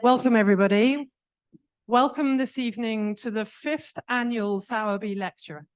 Welcome, everybody. Welcome this evening to the 5th annual Sowerby lecture.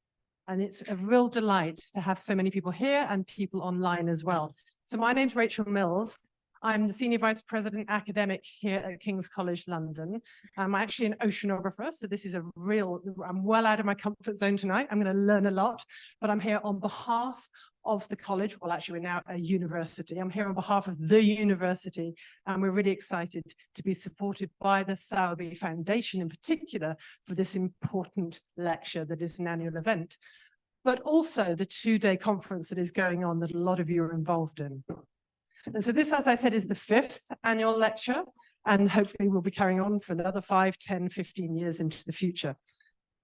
And it's a real delight to have so many people here and people online as well. So my name's Rachel Mills. I'm the Senior Vice President Academic here at King's College London. I'm actually an oceanographer, so this is I'm well out of my comfort zone tonight. I'm going to learn a lot, but I'm here on behalf of the college. Well, actually, we're now a university. I'm here on behalf of the university, and we're really excited to be supported by the Sowerby Foundation in particular for this important lecture that is an annual event, but also the two-day conference that is going on that a lot of you are involved in. And so this, as I said, is the 5th annual lecture, and hopefully we'll be carrying on for another 5, 10, 15 years into the future.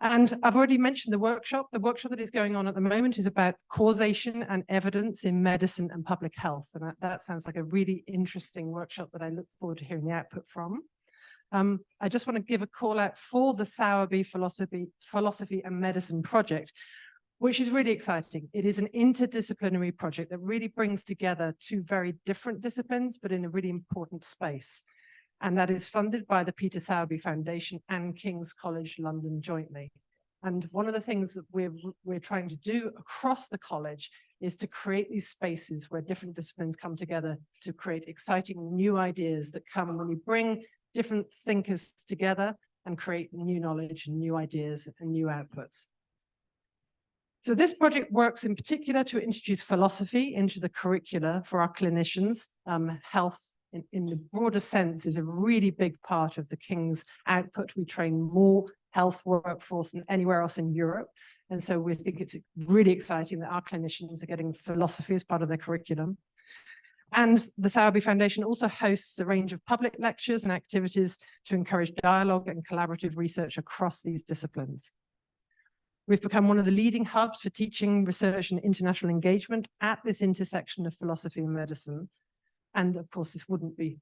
And I've already mentioned the workshop. The workshop that is going on at the moment is about causation and evidence in medicine and public health. And that sounds like a really interesting workshop that I look forward to hearing the output from. I just want to give a call out for the Sowerby Philosophy and Medicine project, which is really exciting. It is an interdisciplinary project that really brings together two very different disciplines, but in a really important space. And that is funded by the Peter Sowerby Foundation and King's College London jointly. And one of the things that we're trying to do across the college is to create these spaces where different disciplines come together to create exciting new ideas that come when we bring different thinkers together and create new knowledge and new ideas and new outputs. So this project works in particular to introduce philosophy into the curricula for our clinicians. Health in the broader sense is a really big part of the King's output. We train more health workforce than anywhere else in Europe. And so we think it's really exciting that our clinicians are getting philosophy as part of their curriculum. And the Sowerby Foundation also hosts a range of public lectures and activities to encourage dialogue and collaborative research across these disciplines. We've become one of the leading hubs for teaching, research, and international engagement at this intersection of philosophy and medicine. And of course, this wouldn't be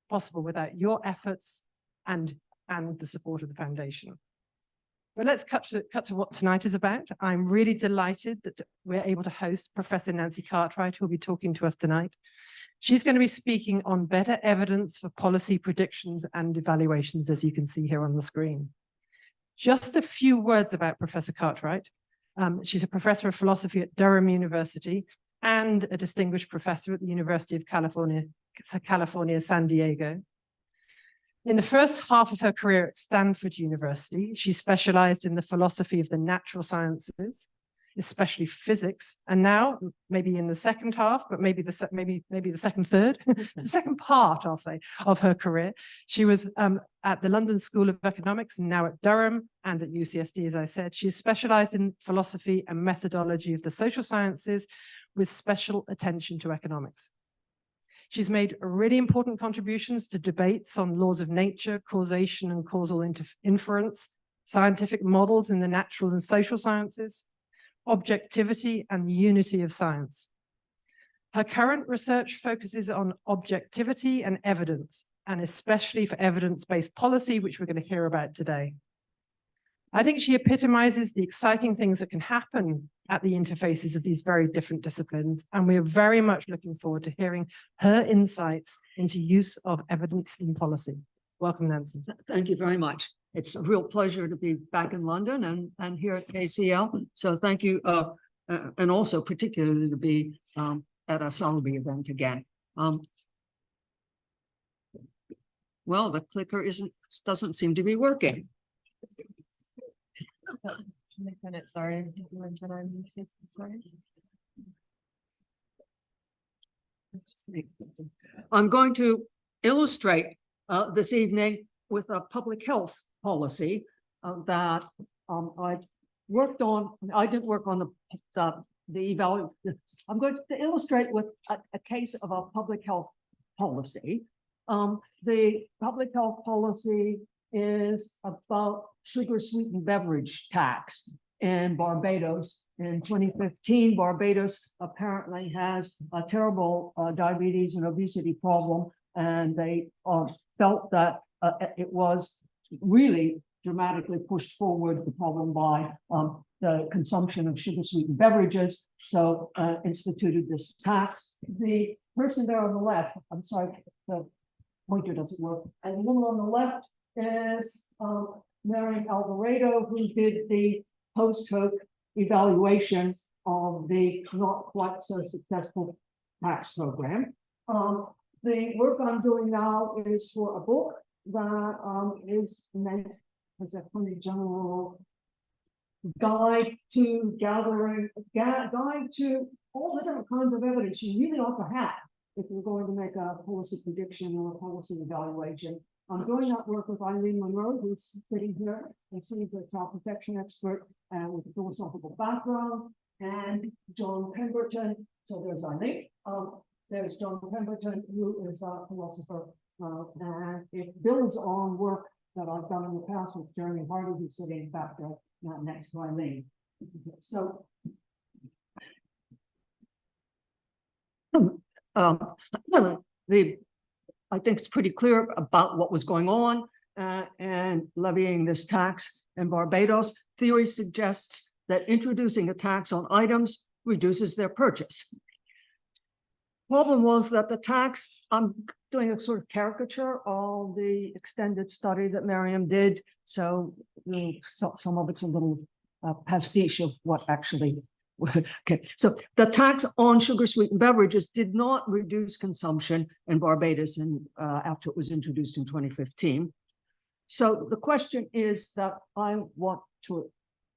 possible without your efforts and the support of the foundation. But let's cut to what tonight is about. I'm really delighted that we're able to host Professor Nancy Cartwright, who will be talking to us tonight. She's going to be speaking on better evidence for policy predictions and evaluations, as you can see here on the screen. Just a few words about Professor Cartwright. She's a professor of philosophy at Durham University and a distinguished professor at the University of California, San Diego. In the first half of her career at Stanford University, she specialized in the philosophy of the natural sciences, especially physics. And now, maybe in the second half, but maybe the second third, the second part, I'll say, of her career, she was at the London School of Economics and now at Durham and at UCSD, as I said. She's specialized in philosophy and methodology of the social sciences with special attention to economics. She's made really important contributions to debates on laws of nature, causation and causal inference, scientific models in the natural and social sciences, objectivity and the unity of science. Her current research focuses on objectivity and evidence, and especially for evidence-based policy, which we're going to hear about today. I think she epitomizes the exciting things that can happen at the interfaces of these very different disciplines, and we are very much looking forward to hearing her insights into use of evidence in policy. Welcome, Nancy. Thank you very much. It's a real pleasure to be back in London and here at KCL. So thank you, and also particularly to be at a Sowerby event again. Well, the clicker doesn't seem to be working. Sorry. I'm going to illustrate this evening with a public health policy that I worked on. I didn't work on the evaluation. I'm going to illustrate with a case of a public health policy. The public health policy is about sugar-sweetened beverage tax in Barbados. In 2015, Barbados apparently has a terrible diabetes and obesity problem, and they felt that it was really dramatically pushed forward the problem by the consumption of sugar-sweetened beverages, so instituted this tax. The person there on the left, I'm sorry, pointer doesn't work. And the woman on the left is Mary Alvarado, who did the post-hoc evaluations of the not quite so successful tax program. The work I'm doing now is for a book that is meant as a pretty general guide to gathering, guide to all the different kinds of evidence you really ought to have if you're going to make a policy prediction or a policy evaluation. I'm doing that work with Eileen Monroe, who's sitting here, and she's a child protection expert with a philosophical background, and John Pemberton. So there's Eileen. There's John Pemberton, who is a philosopher, and it builds on work that I've done in the past with Jeremy Hardy, who's sitting back there next to Eileen. So I think it's pretty clear about what was going on and levying this tax in Barbados. Theory suggests that introducing a tax on items reduces their purchase. Problem was that the tax, I'm doing a sort of caricature of the extended study that Miriam did. So some of it's a little pastiche of what actually. Okay, so the tax on sugar sweetened beverages did not reduce consumption in Barbados after it was introduced in 2015. So the question is that I want to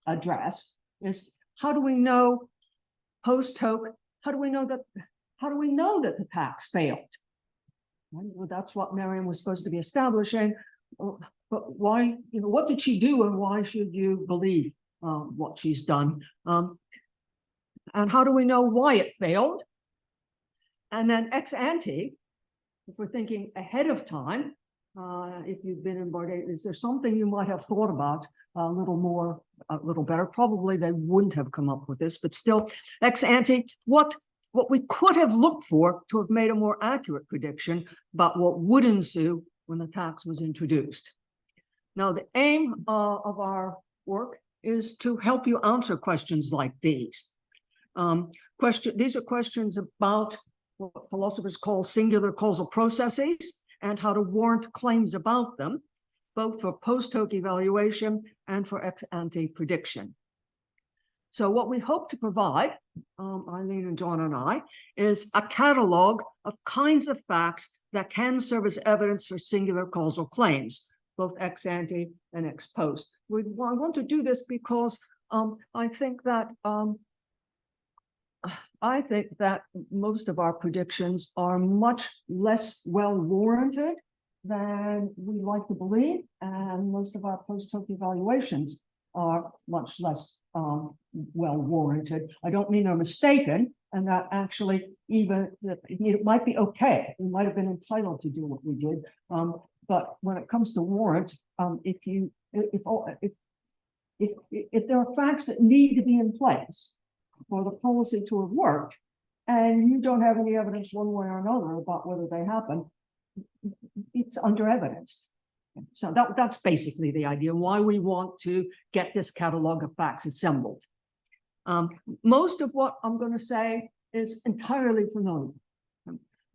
address is, how do we know post hoc? How do we know that the tax failed? Well, that's what Miriam was supposed to be establishing. But why? What did she do, and why should you believe what she's done? And how do we know why it failed? And then ex ante, if we're thinking ahead of time, if you've been in Barbados, is there something you might have thought about a little better? Probably they wouldn't have come up with this, but still, ex ante, what we could have looked for to have made a more accurate prediction about what would ensue when the tax was introduced. Now, the aim of our work is to help you answer questions like these. These are questions about what philosophers call singular causal processes and how to warrant claims about them, both for post hoc evaluation and for ex ante prediction. So what we hope to provide, Eileen and John and I, is a catalog of kinds of facts that can serve as evidence for singular causal claims, both ex ante and ex post. I want to do this because I think that most of our predictions are much less well warranted than we like to believe, and most of our post hoc evaluations are much less well warranted. I don't mean they're mistaken, and that actually even it might be okay. We might have been entitled to do what we did, but when it comes to warrant, if there are facts that need to be in place for the policy to have worked, and you don't have any evidence one way or another about whether they happen, it's under evidence. So that's basically the idea why we want to get this catalog of facts assembled. Most of what I'm going to say is entirely familiar.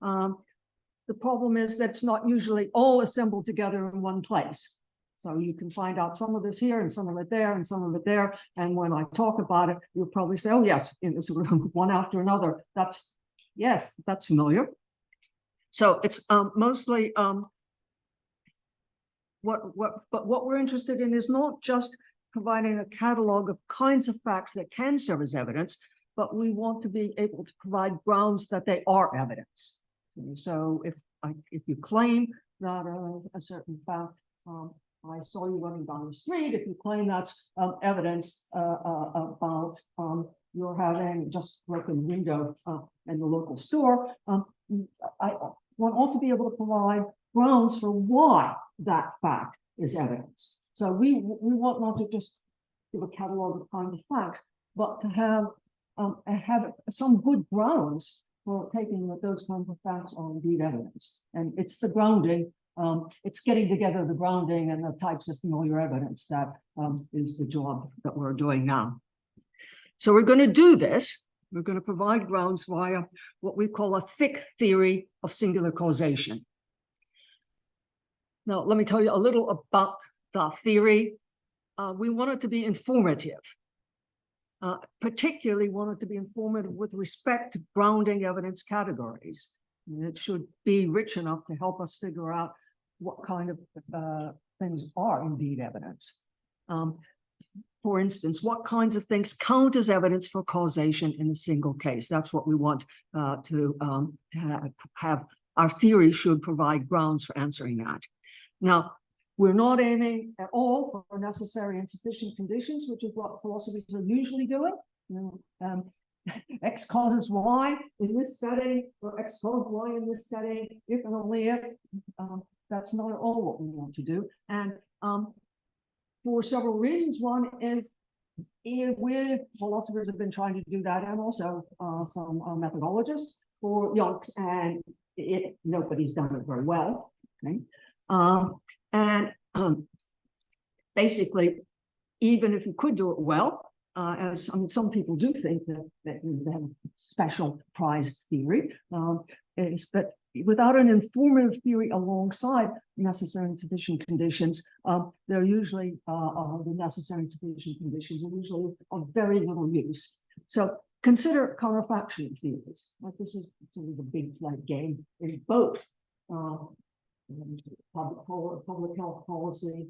The problem is that it's not usually all assembled together in one place. So you can find out some of this here and some of it there and some of it there. And when I talk about it, you'll probably say, oh, yes, it's one after another. That's familiar. So it's mostly but what we're interested in is not just providing a catalog of kinds of facts that can serve as evidence, but we want to be able to provide grounds that they are evidence. So if you claim that a certain fact, I saw you running down the street, if you claim that's evidence about you're having just broken window in the local store, one ought to be able to provide grounds for why that fact is evidence. So we want not to just give a catalog of kinds of facts, but to have some good grounds for taking that those kinds of facts are indeed evidence. And it's the grounding, it's getting together the grounding and the types of familiar evidence that is the job that we're doing now. So we're going to do this. We're going to provide grounds via what we call a thick theory of singular causation. Now, let me tell you a little about the theory. We want it to be informative. Particularly wanted to be informative with respect to grounding evidence categories. And it should be rich enough to help us figure out what kind of things are indeed evidence. For instance, what kinds of things count as evidence for causation in a single case? That's what we want to have. Our theory should provide grounds for answering that. Now, we're not aiming at all for necessary and sufficient conditions, which is what philosophers are usually doing. X causes Y in this setting, or X causes Y in this setting, if and only if. That's not at all what we want to do. And for several reasons. One is philosophers have been trying to do that, and also some methodologists for yolks, and nobody's done it very well. Okay. Basically, even if you could do it well, as I mean, some people do think that they have a special prize theory, but without an informative theory alongside necessary and sufficient conditions, they're usually the necessary and sufficient conditions are usually of very little use. So consider counterfactual theories. Like this is sort of the big flag game in both public health policy,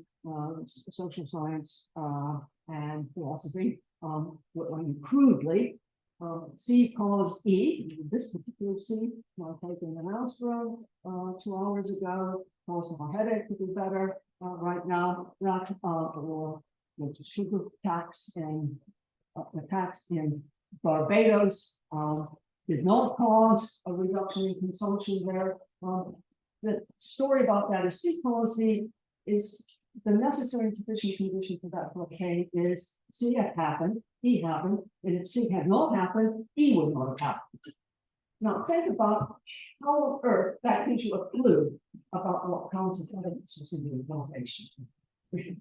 social science, and philosophy. When you crudely C cause E, this particular C, taking an aspirin 2 hours ago, caused my headache to be better right now. That or the sugar tax and attacks in Barbados did not cause a reduction in consumption there. The story about that is C cause D is the necessary and sufficient condition for that blockade is C had happened, E happened, and if C had not happened, E would not have happened. Now think about how on earth that gives you a clue about what counts as evidence for singular causation.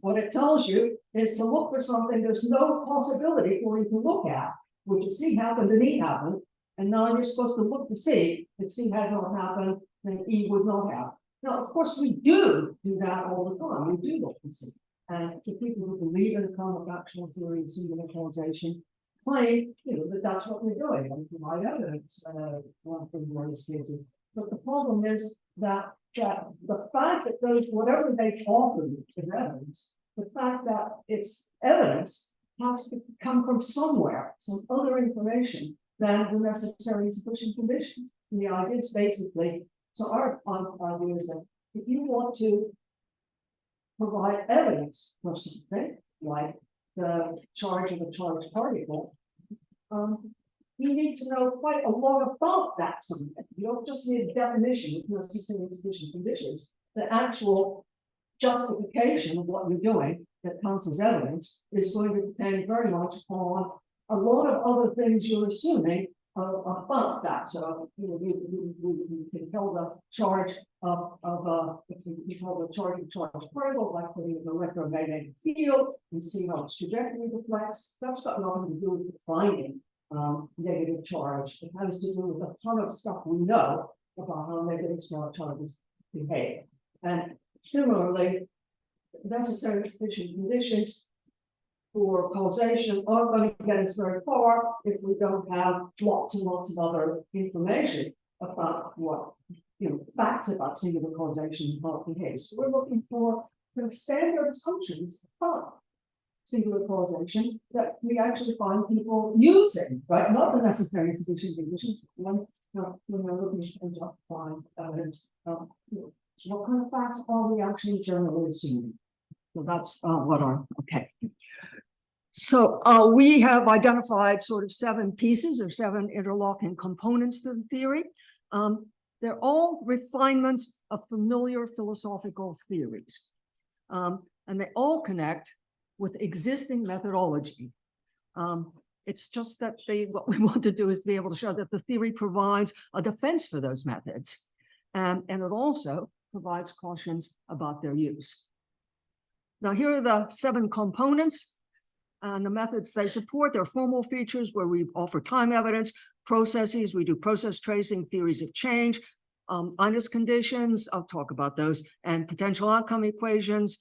What it tells you is to look for something there's no possibility for you to look at, which is C happened and E happened, and now you're supposed to look to see if C had not happened, then E would not have. Now, of course, we do that all the time. We do look to see. And the people who believe in the counterfactual theory of singular causation claim, that that's what we're doing and provide evidence in various cases. But the problem is that the fact that those, whatever they offer as evidence, the fact that it's evidence has to come from somewhere, some other information than the necessary and sufficient conditions. And the idea is basically, so our idea is that if you want to provide evidence for something, like the charge of a charged particle, you need to know quite a lot about that something. You don't just need a definition with necessary and sufficient conditions. The actual justification of what you're doing that counts as evidence is going to depend very much on a lot of other things you're assuming about that. So you can tell the charge of you tell the charge of charged particle by putting an electromagnetic field and see how its trajectory reflects. That's got nothing to do with defining negative charge. It has to do with a ton of stuff we know about how negative charges behave. And similarly, necessary and sufficient conditions for causation aren't going to get us very far if we don't have lots and lots of other information about what, facts about singular causation about behaves. So we're looking for standard assumptions about singular causation that we actually find people using, right? Not the necessary and sufficient conditions. When we're looking to justify evidence, what kind of facts are we actually generally assuming? So that's what our, okay. So we have identified sort of 7 pieces or 7 interlocking components to the theory. They're all refinements of familiar philosophical theories. And they all connect with existing methodology. It's just that what we want to do is be able to show that the theory provides a defense for those methods. And it also provides cautions about their use. Now, here are the 7 components and the methods they support. Their formal features where we offer time evidence, processes, we do process tracing, theories of change, Inus conditions, I'll talk about those, and potential outcome equations.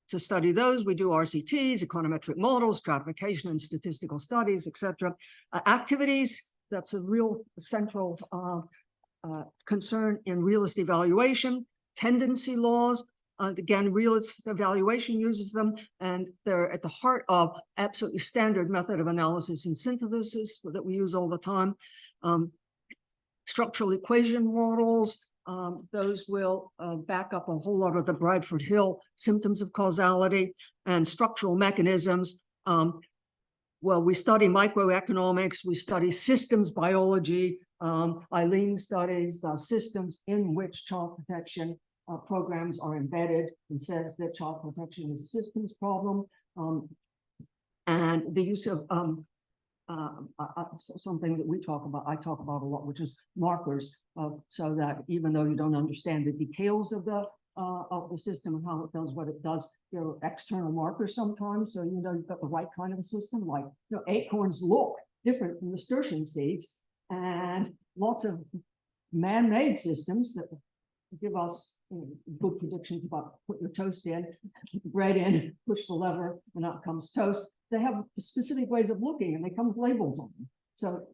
To study those, we do RCTs, econometric models, stratification and statistical studies, etc. Activities, that's a real central concern in realist evaluation. Tendency laws, again, realist evaluation uses them, and they're at the heart of absolutely standard method of analysis and synthesis that we use all the time. Structural equation models, those will back up a whole lot of the Bradford Hill symptoms of causality. And structural mechanisms. Well, we study microeconomics, we study systems biology. Eileen studies the systems in which child protection programs are embedded and says that child protection is a systems problem. And the use of something that I talk about a lot, which is markers, so that even though you don't understand the details of the system and how it does what it does, there are external markers sometimes, so you know you've got the right kind of a system. Like, you know, acorns look different from nasturtium seeds, and lots of man-made systems that give us good predictions about put your toast in, bread in, push the lever, and out comes toast. They have specific ways of looking, and they come with labels on them. So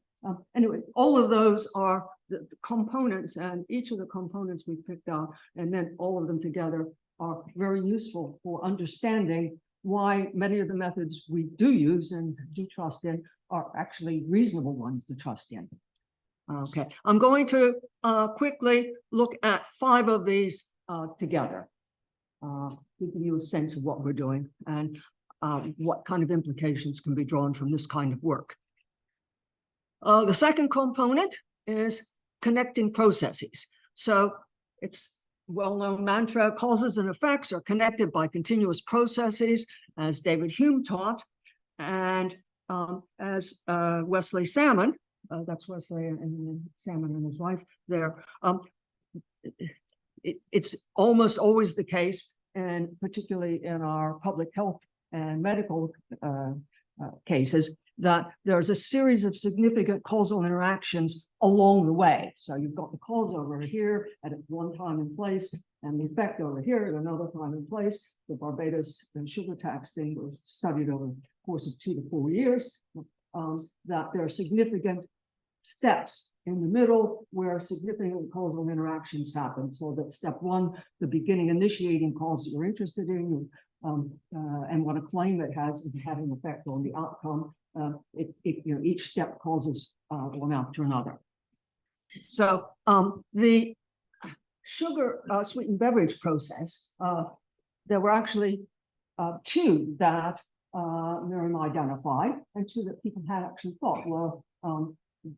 anyway, all of those are the components, and each of the components we picked out, and then all of them together are very useful for understanding why many of the methods we do use and do trust in are actually reasonable ones to trust in. Okay, I'm going to quickly look at 5 of these together, giving you a sense of what we're doing and what kind of implications can be drawn from this kind of work. The second component is connecting processes. So it's well-known mantra, causes and effects are connected by continuous processes, as David Hume taught, and as Wesley Salmon, that's Wesley and Salmon and his wife there, it's almost always the case, and particularly in our public health and medical cases, that there's a series of significant causal interactions along the way. So you've got the cause over here at one time and place, and the effect over here at another time and place. The Barbados and sugar tax thing was studied over the course of 2 to 4 years, that there are significant steps in the middle where significant causal interactions happen. So that step 1, the beginning initiating cause that you're interested in, and what a claim it has is having an effect on the outcome. You know, each step causes one after another. So the sugar sweetened beverage process, there were actually 2 that Miriam identified, and 2 that people had actually thought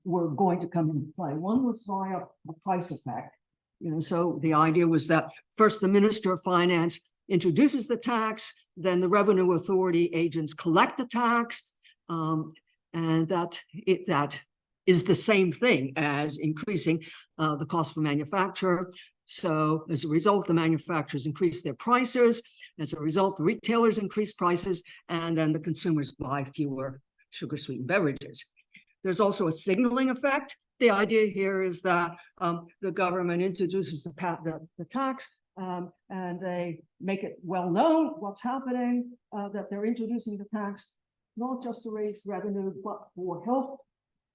were going to come into play. One was via a price effect. You know, so the idea was that first the Minister of Finance introduces the tax, then the revenue authority agents collect the tax, and that is the same thing as increasing the cost for manufacturer. So as a result, the manufacturers increase their prices. As a result, the retailers increase prices, and then the consumers buy fewer sugar-sweetened beverages. There's also a signaling effect. The idea here is that the government introduces the tax, and they make it well known what's happening, that they're introducing the tax, not just to raise revenue, but for health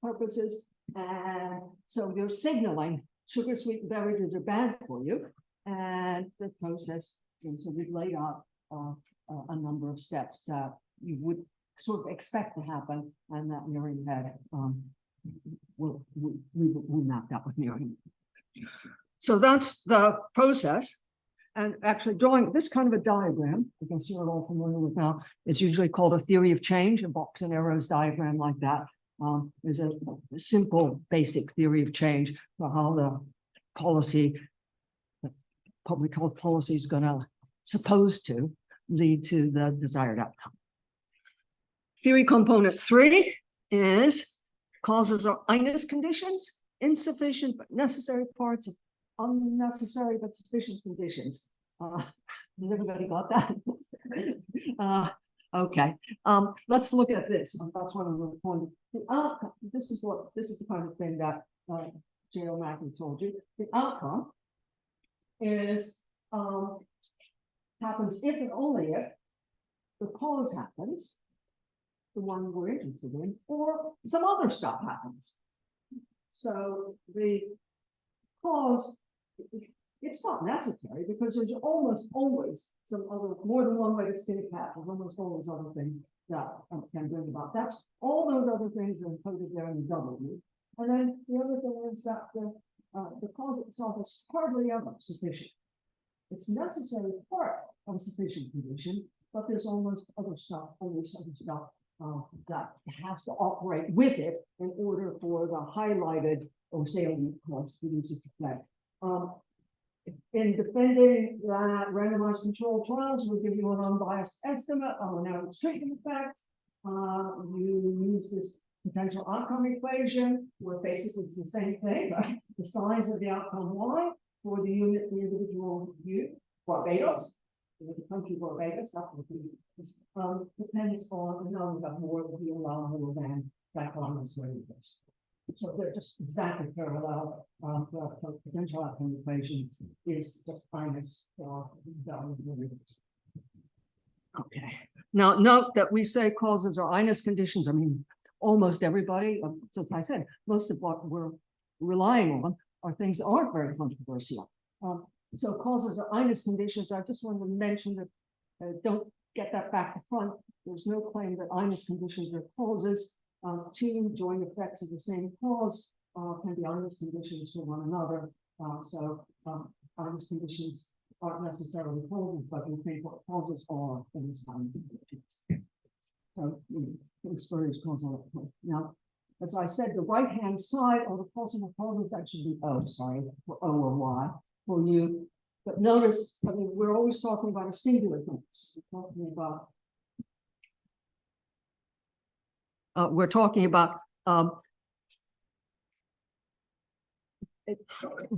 purposes. And so they're signaling sugar-sweetened beverages are bad for you. And the process, so we've laid out a number of steps that you would sort of expect to happen, and that Miriam had, we mapped out with Miriam. So that's the process. And actually drawing this kind of a diagram, I guess you're all familiar with now, is usually called a theory of change, a box and arrows diagram like that. Is a simple, basic theory of change for how the public health policy is supposed to lead to the desired outcome. Theory component 3 is causes or inus conditions, insufficient but necessary parts of unnecessary but sufficient conditions. Has everybody got that? Okay. Let's look at this. That's one of the points. This is the kind of thing that J.O. Mackey told you, the outcome is happens if and only if the cause happens, the one we're interested in, or some other stuff happens. So the cause, it's not necessary because there's almost always some other, more than one way to skin a cat. There's almost always other things that can bring about. That's all those other things are encoded there in the W. And then the other thing is that the cause itself is hardly ever sufficient. It's necessary part of a sufficient condition, but there's almost other stuff, always other stuff that has to operate with it in order for the highlighted or salient cause to produce its effect. In defending that randomized controlled trials, we'll give you an unbiased estimate of an average treatment effect. You use this potential outcome equation, where basically it's the same thing, right? The size of the outcome Y for the unit, the individual view, Barbados, the country Barbados, that would be, depends on the number of more that you allow more than that line is where it is. So they're just exactly parallel. The potential outcome equation is just minus value. Okay. Now note that we say causes are Inus conditions. I mean, almost everybody, as I said, most of what we're relying on are things that aren't very controversial. So causes are Inus conditions. I just wanted to mention that don't get that back to front. There's no claim that Inus conditions are causes. Two joint effects of the same cause can be Inus conditions to one another. Inus conditions aren't necessarily causes, but we think what causes are in these Inus conditions. So, experience causal. Now, as I said, the right-hand side are the possible causes. That should be O, sorry, for O or Y for you. But notice, I mean, we're always talking about a singular case. We're talking about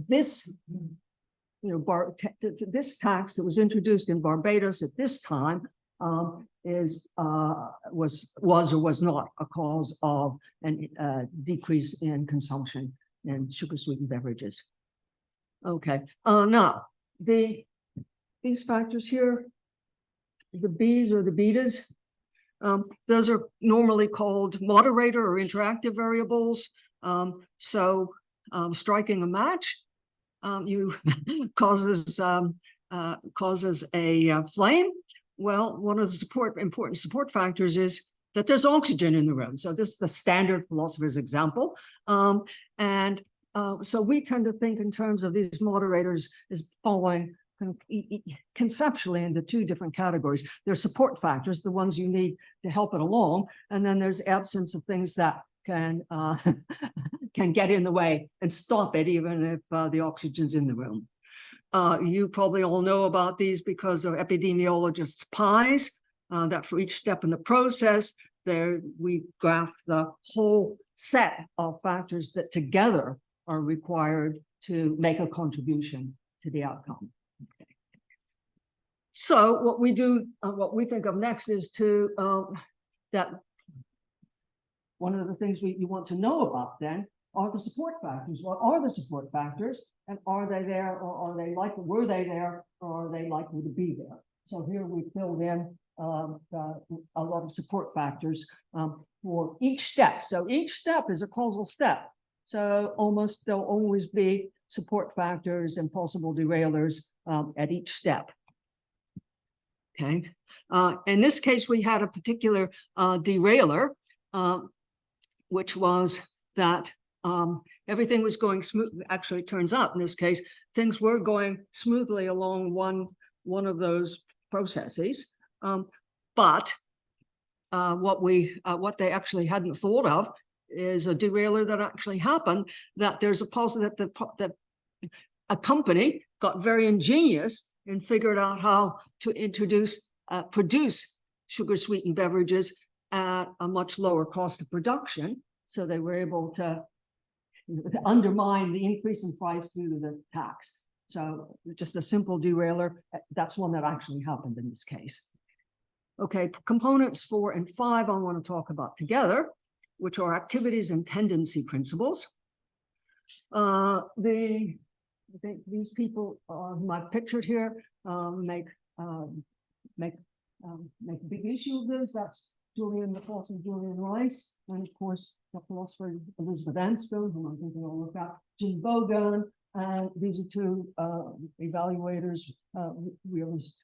this, this tax that was introduced in Barbados at this time was or was not a cause of a decrease in consumption in sugar sweetened beverages. Okay, now these factors here, the B's or the betas, those are normally called moderator or interactive variables. Striking a match causes a flame. Well, one of the important support factors is that there's oxygen in the room. So this is the standard philosopher's example. So we tend to think in terms of these moderators as falling conceptually into two different categories. There's support factors, the ones you need to help it along, and then there's absence of things that can get in the way and stop it, even if the oxygen's in the room. You probably all know about these because of epidemiologists' pies, that for each step in the process, there we graph the whole set of factors that together are required to make a contribution to the outcome. Okay. So what we do, what we think of next is that one of the things you want to know about then are the support factors. What are the support factors, and are they there, or are they likely, were they there, or are they likely to be there? So here we filled in a lot of support factors for each step. So each step is a causal step. So almost there'll always be support factors and possible derailers at each step. Okay. In this case, we had a particular derailer, which was that everything was going smooth. Actually, it turns out in this case, things were going smoothly along one of those processes. But what they actually hadn't thought of is a derailer that actually happened, that there's a possibility that a company got very ingenious and figured out how to produce sugar sweetened beverages at a much lower cost of production. So they were able to undermine the increase in price due to the tax. So just a simple derailer, that's one that actually happened in this case. Okay, components 4 and 5 I want to talk about together, which are activities and tendency principles. These people whom I've pictured here make big issue of this. That's Julian, the philosopher Julian Rice, and of course the philosopher Elizabeth Anscombe, whom I think we all look at, Jim Bogan, and these are two evaluators, realist,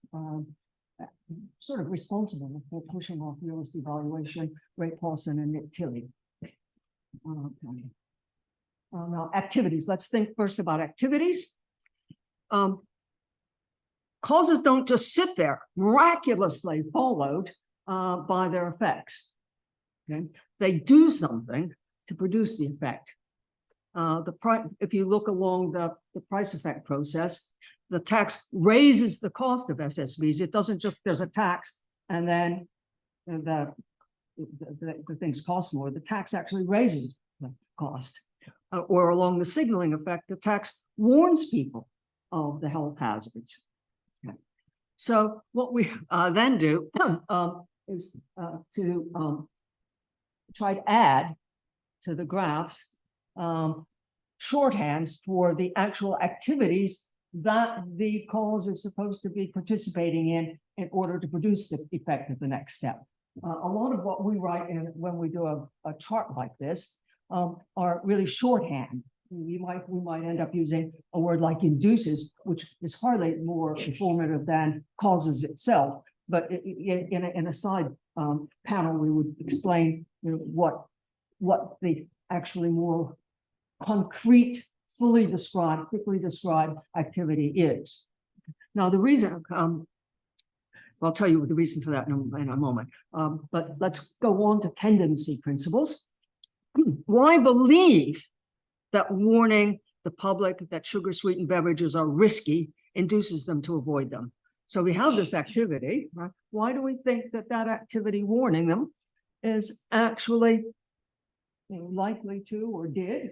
sort of responsible for pushing off realist evaluation, Ray Paulson and Nick Tilley. Okay. Now, activities. Let's think first about activities. Causes don't just sit there, miraculously followed by their effects. Okay, they do something to produce the effect. If you look along the price effect process, the tax raises the cost of SSVs. It doesn't just, there's a tax and then the things cost more. The tax actually raises the cost. Or along the signaling effect, the tax warns people of the health hazards. Okay. So what we then do is to try to add to the graphs shorthands for the actual activities that the cause is supposed to be participating in order to produce the effect of the next step. A lot of what we write in when we do a chart like this are really shorthand. We might end up using a word like induces, which is hardly more informative than causes itself. But in a side panel, we would explain what the actually more concrete, fully described, thickly described activity is. Now, the reason, I'll tell you the reason for that in a moment. But let's go on to tendency principles. Why believe that warning the public that sugar-sweetened beverages are risky induces them to avoid them? So we have this activity, right? Why do we think that activity warning them is actually likely to or did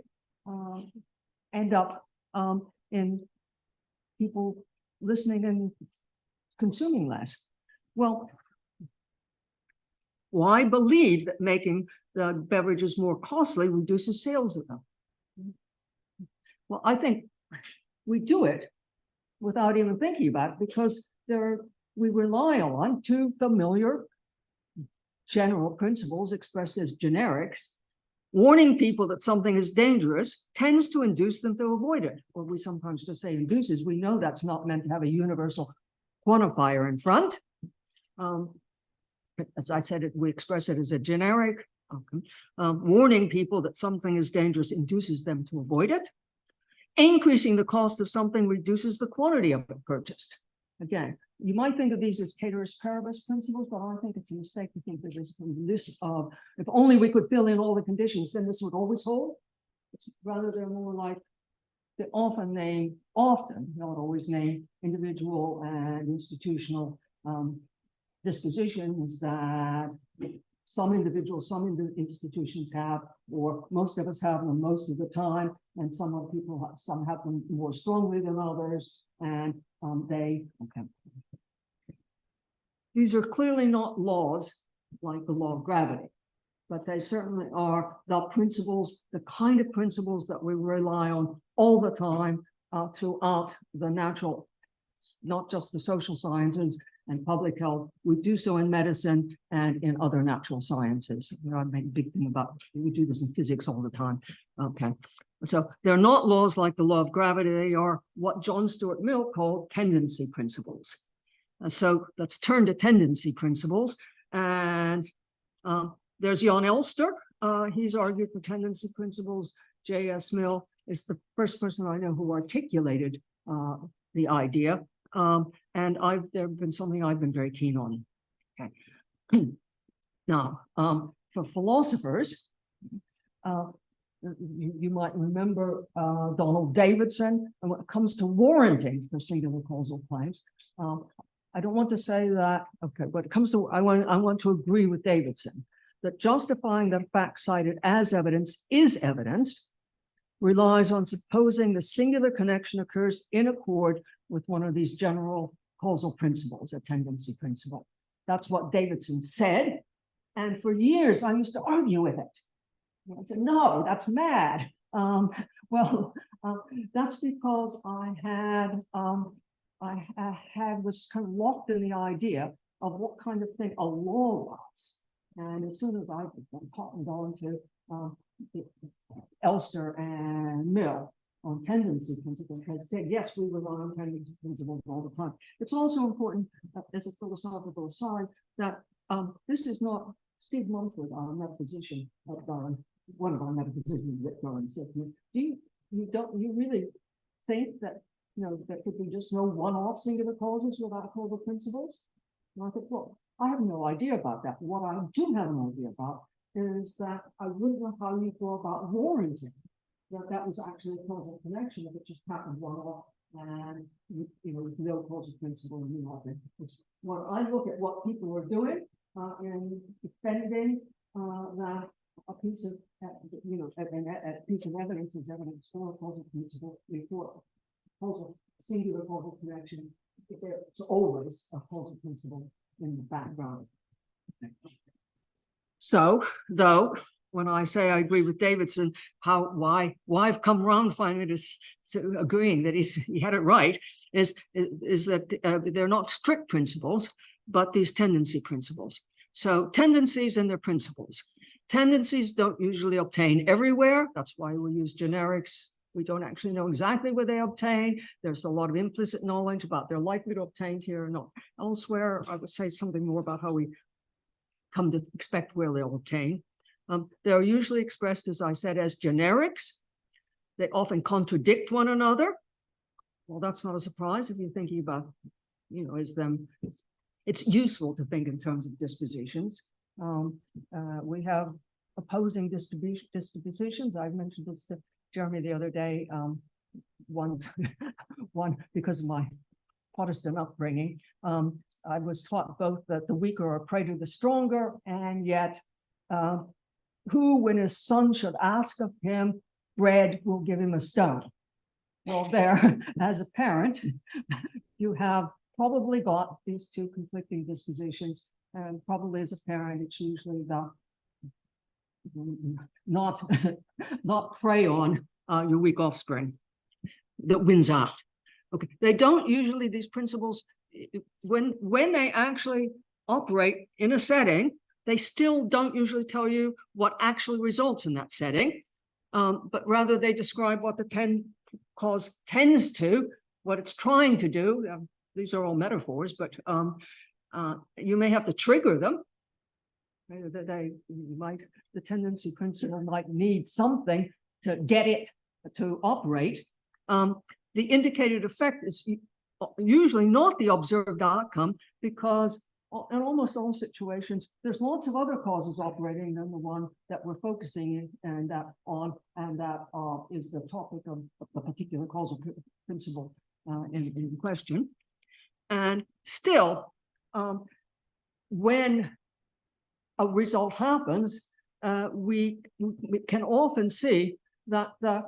end up in people listening and consuming less? Well, why believe that making the beverages more costly reduces sales of them? Well, I think we do it without even thinking about it because we rely on two familiar general principles expressed as generics. Warning people that something is dangerous tends to induce them to avoid it. Or we sometimes just say induces. We know that's not meant to have a universal quantifier in front. As I said, we express it as a generic. Okay. Warning people that something is dangerous induces them to avoid it. Increasing the cost of something reduces the quantity of it purchased. Again, you might think of these as ceteris paribus principles, but I think it's a mistake to think that there's a list of, if only we could fill in all the conditions, then this would always hold. It's rather they're more like they often, not always name, individual and institutional dispositions that some institutions have, or most of us have them most of the time, and some have them more strongly than others, and these are clearly not laws like the law of gravity, but they certainly are the principles, the kind of principles that we rely on all the time throughout the natural, not just the social sciences and public health. We do so in medicine and in other natural sciences. I make a big thing about, we do this in physics all the time. Okay, so they're not laws like the law of gravity. They are what John Stuart Mill called tendency principles. So let's turn to tendency principles. And there's Jan Elster. He's argued for tendency principles. J.S. Mill is the first person I know who articulated the idea. And there have been something I've been very keen on. Okay. Now, for philosophers, you might remember Donald Davidson. And when it comes to warranting for singular causal claims, I don't want to say that. Okay, but it comes to I want to agree with Davidson that justifying the fact cited as evidence is evidence relies on supposing the singular connection occurs in accord with one of these general causal principles, a tendency principle. That's what Davidson said. And for years, I used to argue with it. I said, no, that's mad. Well, that's because I was kind of locked in the idea of what kind of thing a law was. And as soon as I cottoned on to Elster and Mill on tendency principles, had said, yes, we rely on tendency principles all the time. It's also important as a philosophical aside that this is not Steve Mumford, our metaphysician at Durham, one of our metaphysicians at Durham said, you really think that there could be just no one-off singular causes without causal principles? And I thought, well, I have no idea about that. What I do have an idea about is that I wouldn't know how you go about warranting that was actually a causal connection if it just happened one-off and with no causal principle and nothing. When I look at what people were doing in defending that a piece of a piece of evidence is evidence for a causal principle before causal singular causal connection, there's always a causal principle in the background. So, though, when I say I agree with Davidson, why I've come around finally to agreeing that he had it right is that they're not strict principles, but these tendency principles. So tendencies and their principles. Tendencies don't usually obtain everywhere. That's why we use generics. We don't actually know exactly where they obtain. There's a lot of implicit knowledge about they're likely to obtain here or not elsewhere. I would say something more about how we come to expect where they'll obtain. They're usually expressed, as I said, as generics. They often contradict one another. Well, that's not a surprise if you're thinking about, it's useful to think in terms of dispositions. We have opposing dispositions. I mentioned this to Jeremy the other day. One because of my Protestant upbringing, I was taught both that the weaker are a prey to the stronger, and yet who, when his son should ask of him bread, will give him a stone. Well, there, as a parent, you have probably got these two conflicting dispositions, and probably as a parent, it's usually the not prey on your weak offspring that wins out. Okay, they don't usually, these principles, when they actually operate in a setting, they still don't usually tell you what actually results in that setting, but rather they describe what the cause tends to, what it's trying to do. These are all metaphors, but you may have to trigger them. The tendency principle might need something to get it to operate. The indicated effect is usually not the observed outcome, because in almost all situations, there's lots of other causes operating than the one that we're focusing in and that is the topic of the particular causal principle in question. And still, when a result happens, we can often see that the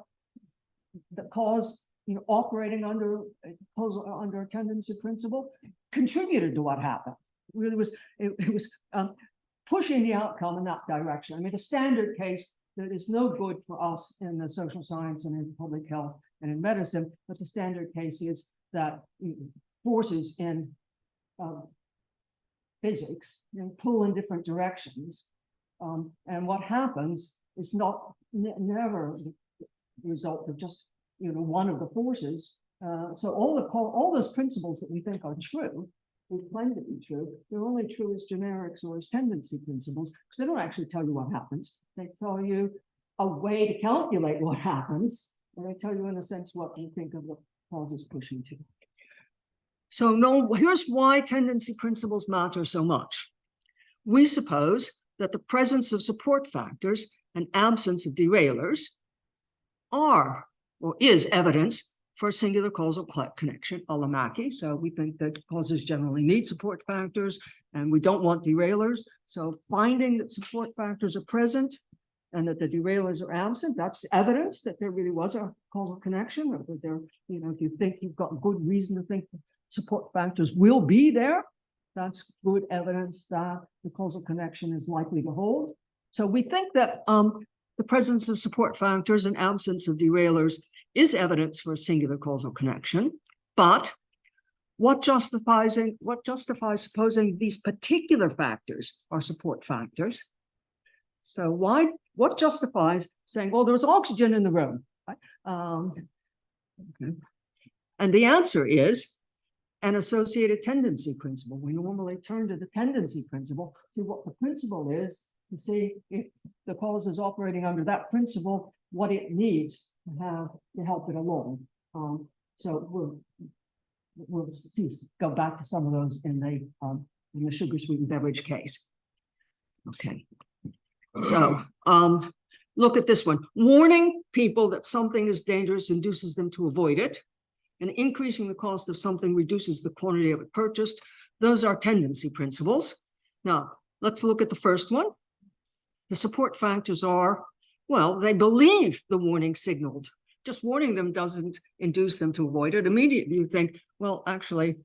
cause operating under a tendency principle contributed to what happened. Really was it was pushing the outcome in that direction. I mean, the standard case that is no good for us in the social science and in public health and in medicine, but the standard case is that forces in physics pull in different directions, and what happens is never the result of just one of the forces. So all those principles that we think are true, we claim to be true, they're only true as generics or as tendency principles, because they don't actually tell you what happens. They tell you a way to calculate what happens, and they tell you in a sense what you think of the causes pushing to. So here's why tendency principles matter so much. We suppose that the presence of support factors and absence of derailers are or is evidence for a singular causal connection, a la Mackey. So we think that causes generally need support factors and we don't want derailers. So finding that support factors are present and that the derailers are absent, that's evidence that there really was a causal connection, or that there, if you think you've got good reason to think support factors will be there, that's good evidence that the causal connection is likely to hold. So we think that the presence of support factors and absence of derailers is evidence for a singular causal connection, but what justifies supposing these particular factors are support factors? So what justifies saying, well, there was oxygen in the room? Okay. And the answer is an associated tendency principle. We normally turn to the tendency principle, see what the principle is, to see if the cause is operating under that principle, what it needs to have to help it along. So we'll go back to some of those in the sugar sweetened beverage case. Okay. So look at this one. Warning people that something is dangerous induces them to avoid it, and increasing the cost of something reduces the quantity of it purchased. Those are tendency principles. Now, let's look at the first one. The support factors are, well, they believe the warning signaled. Just warning them doesn't induce them to avoid it. Immediately you think, well, actually,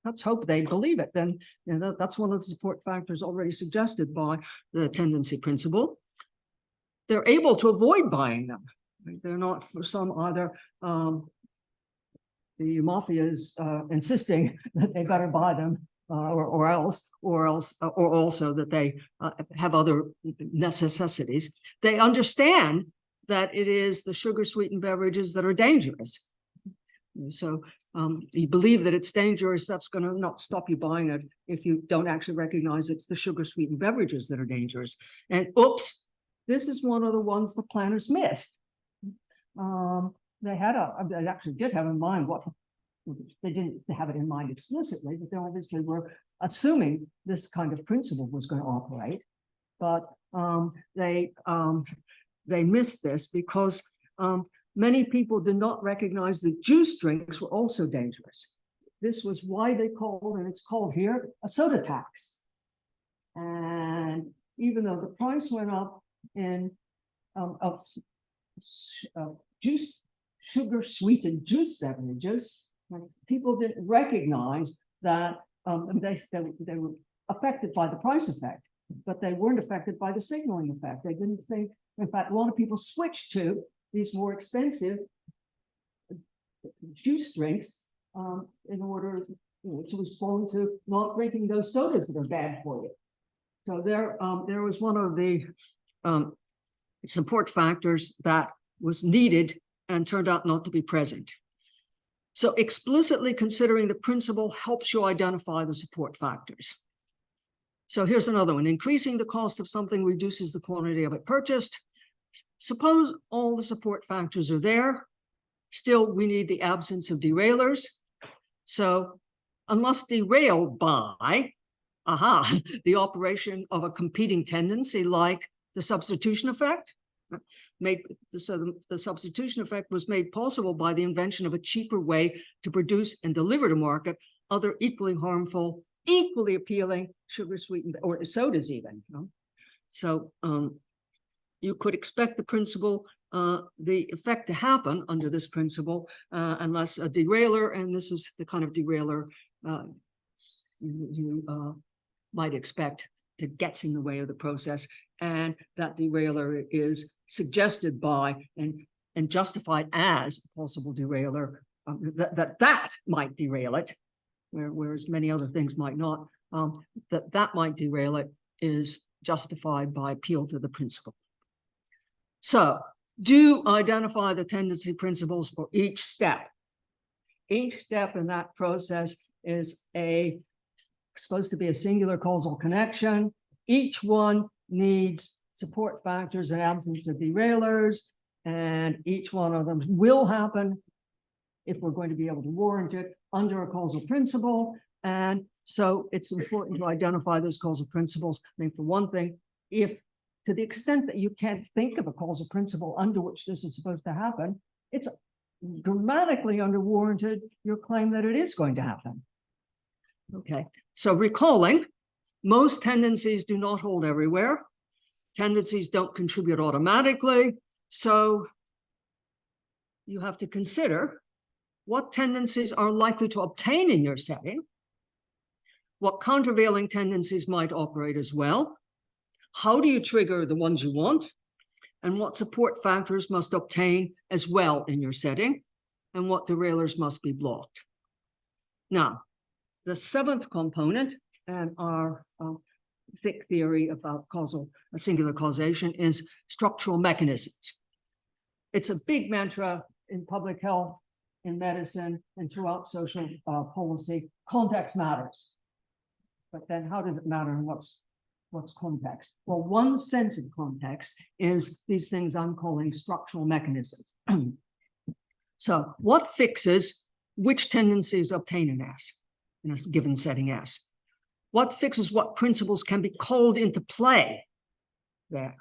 let's hope they believe it. Then that's one of the support factors already suggested by the tendency principle. They're able to avoid buying them. They're not, for some either, the mafia is insisting that they better buy them, or also that they have other necessities. They understand that it is the sugar sweetened beverages that are dangerous. So you believe that it's dangerous, that's going to not stop you buying it if you don't actually recognize it's the sugar sweetened beverages that are dangerous. And oops, this is one of the ones the planners missed. They actually did have in mind what they didn't have it in mind explicitly, but they obviously were assuming this kind of principle was going to operate. But they missed this because many people did not recognize that juice drinks were also dangerous. This was why they called, and it's called here, a soda tax. And even though the price went up in of sugar sweetened juice beverages, people didn't recognize that they were affected by the price effect, but they weren't affected by the signaling effect. They didn't think, in fact, a lot of people switched to these more expensive juice drinks in order to respond to not drinking those sodas that are bad for you. So there was one of the support factors that was needed and turned out not to be present. So explicitly considering the principle helps you identify the support factors. So here's another one. Increasing the cost of something reduces the quantity of it purchased. Suppose all the support factors are there. Still, we need the absence of derailers. So unless derailed by, the operation of a competing tendency like the substitution effect, the substitution effect was made possible by the invention of a cheaper way to produce and deliver to market other equally harmful, equally appealing sugar sweetened or sodas even. So you could expect the principle, the effect to happen under this principle, unless a derailer, and this is the kind of derailer you might expect that gets in the way of the process, and that derailer is suggested by and justified as a possible derailer, that might derail it, whereas many other things might not, that might derail it is justified by appeal to the principle. So do identify the tendency principles for each step. Each step in that process is supposed to be a singular causal connection. Each one needs support factors and absence of derailers, and each one of them will happen if we're going to be able to warrant it under a causal principle. And so it's important to identify those causal principles. I mean, for one thing, if to the extent that you can't think of a causal principle under which this is supposed to happen, it's dramatically underwarranted your claim that it is going to happen. Okay, so recalling, most tendencies do not hold everywhere. Tendencies don't contribute automatically. So you have to consider what tendencies are likely to obtain in your setting, what countervailing tendencies might operate as well. How do you trigger the ones you want and what support factors must obtain as well in your setting, and what derailers must be blocked. Now, the seventh component and our thick theory about singular causation is structural mechanisms. It's a big mantra in public health, in medicine, and throughout social policy. Context matters. But then how does it matter and what's context? Well, one sense of context is these things I'm calling structural mechanisms. So what fixes which tendencies obtain an S in a given setting S? What fixes what principles can be called into play there?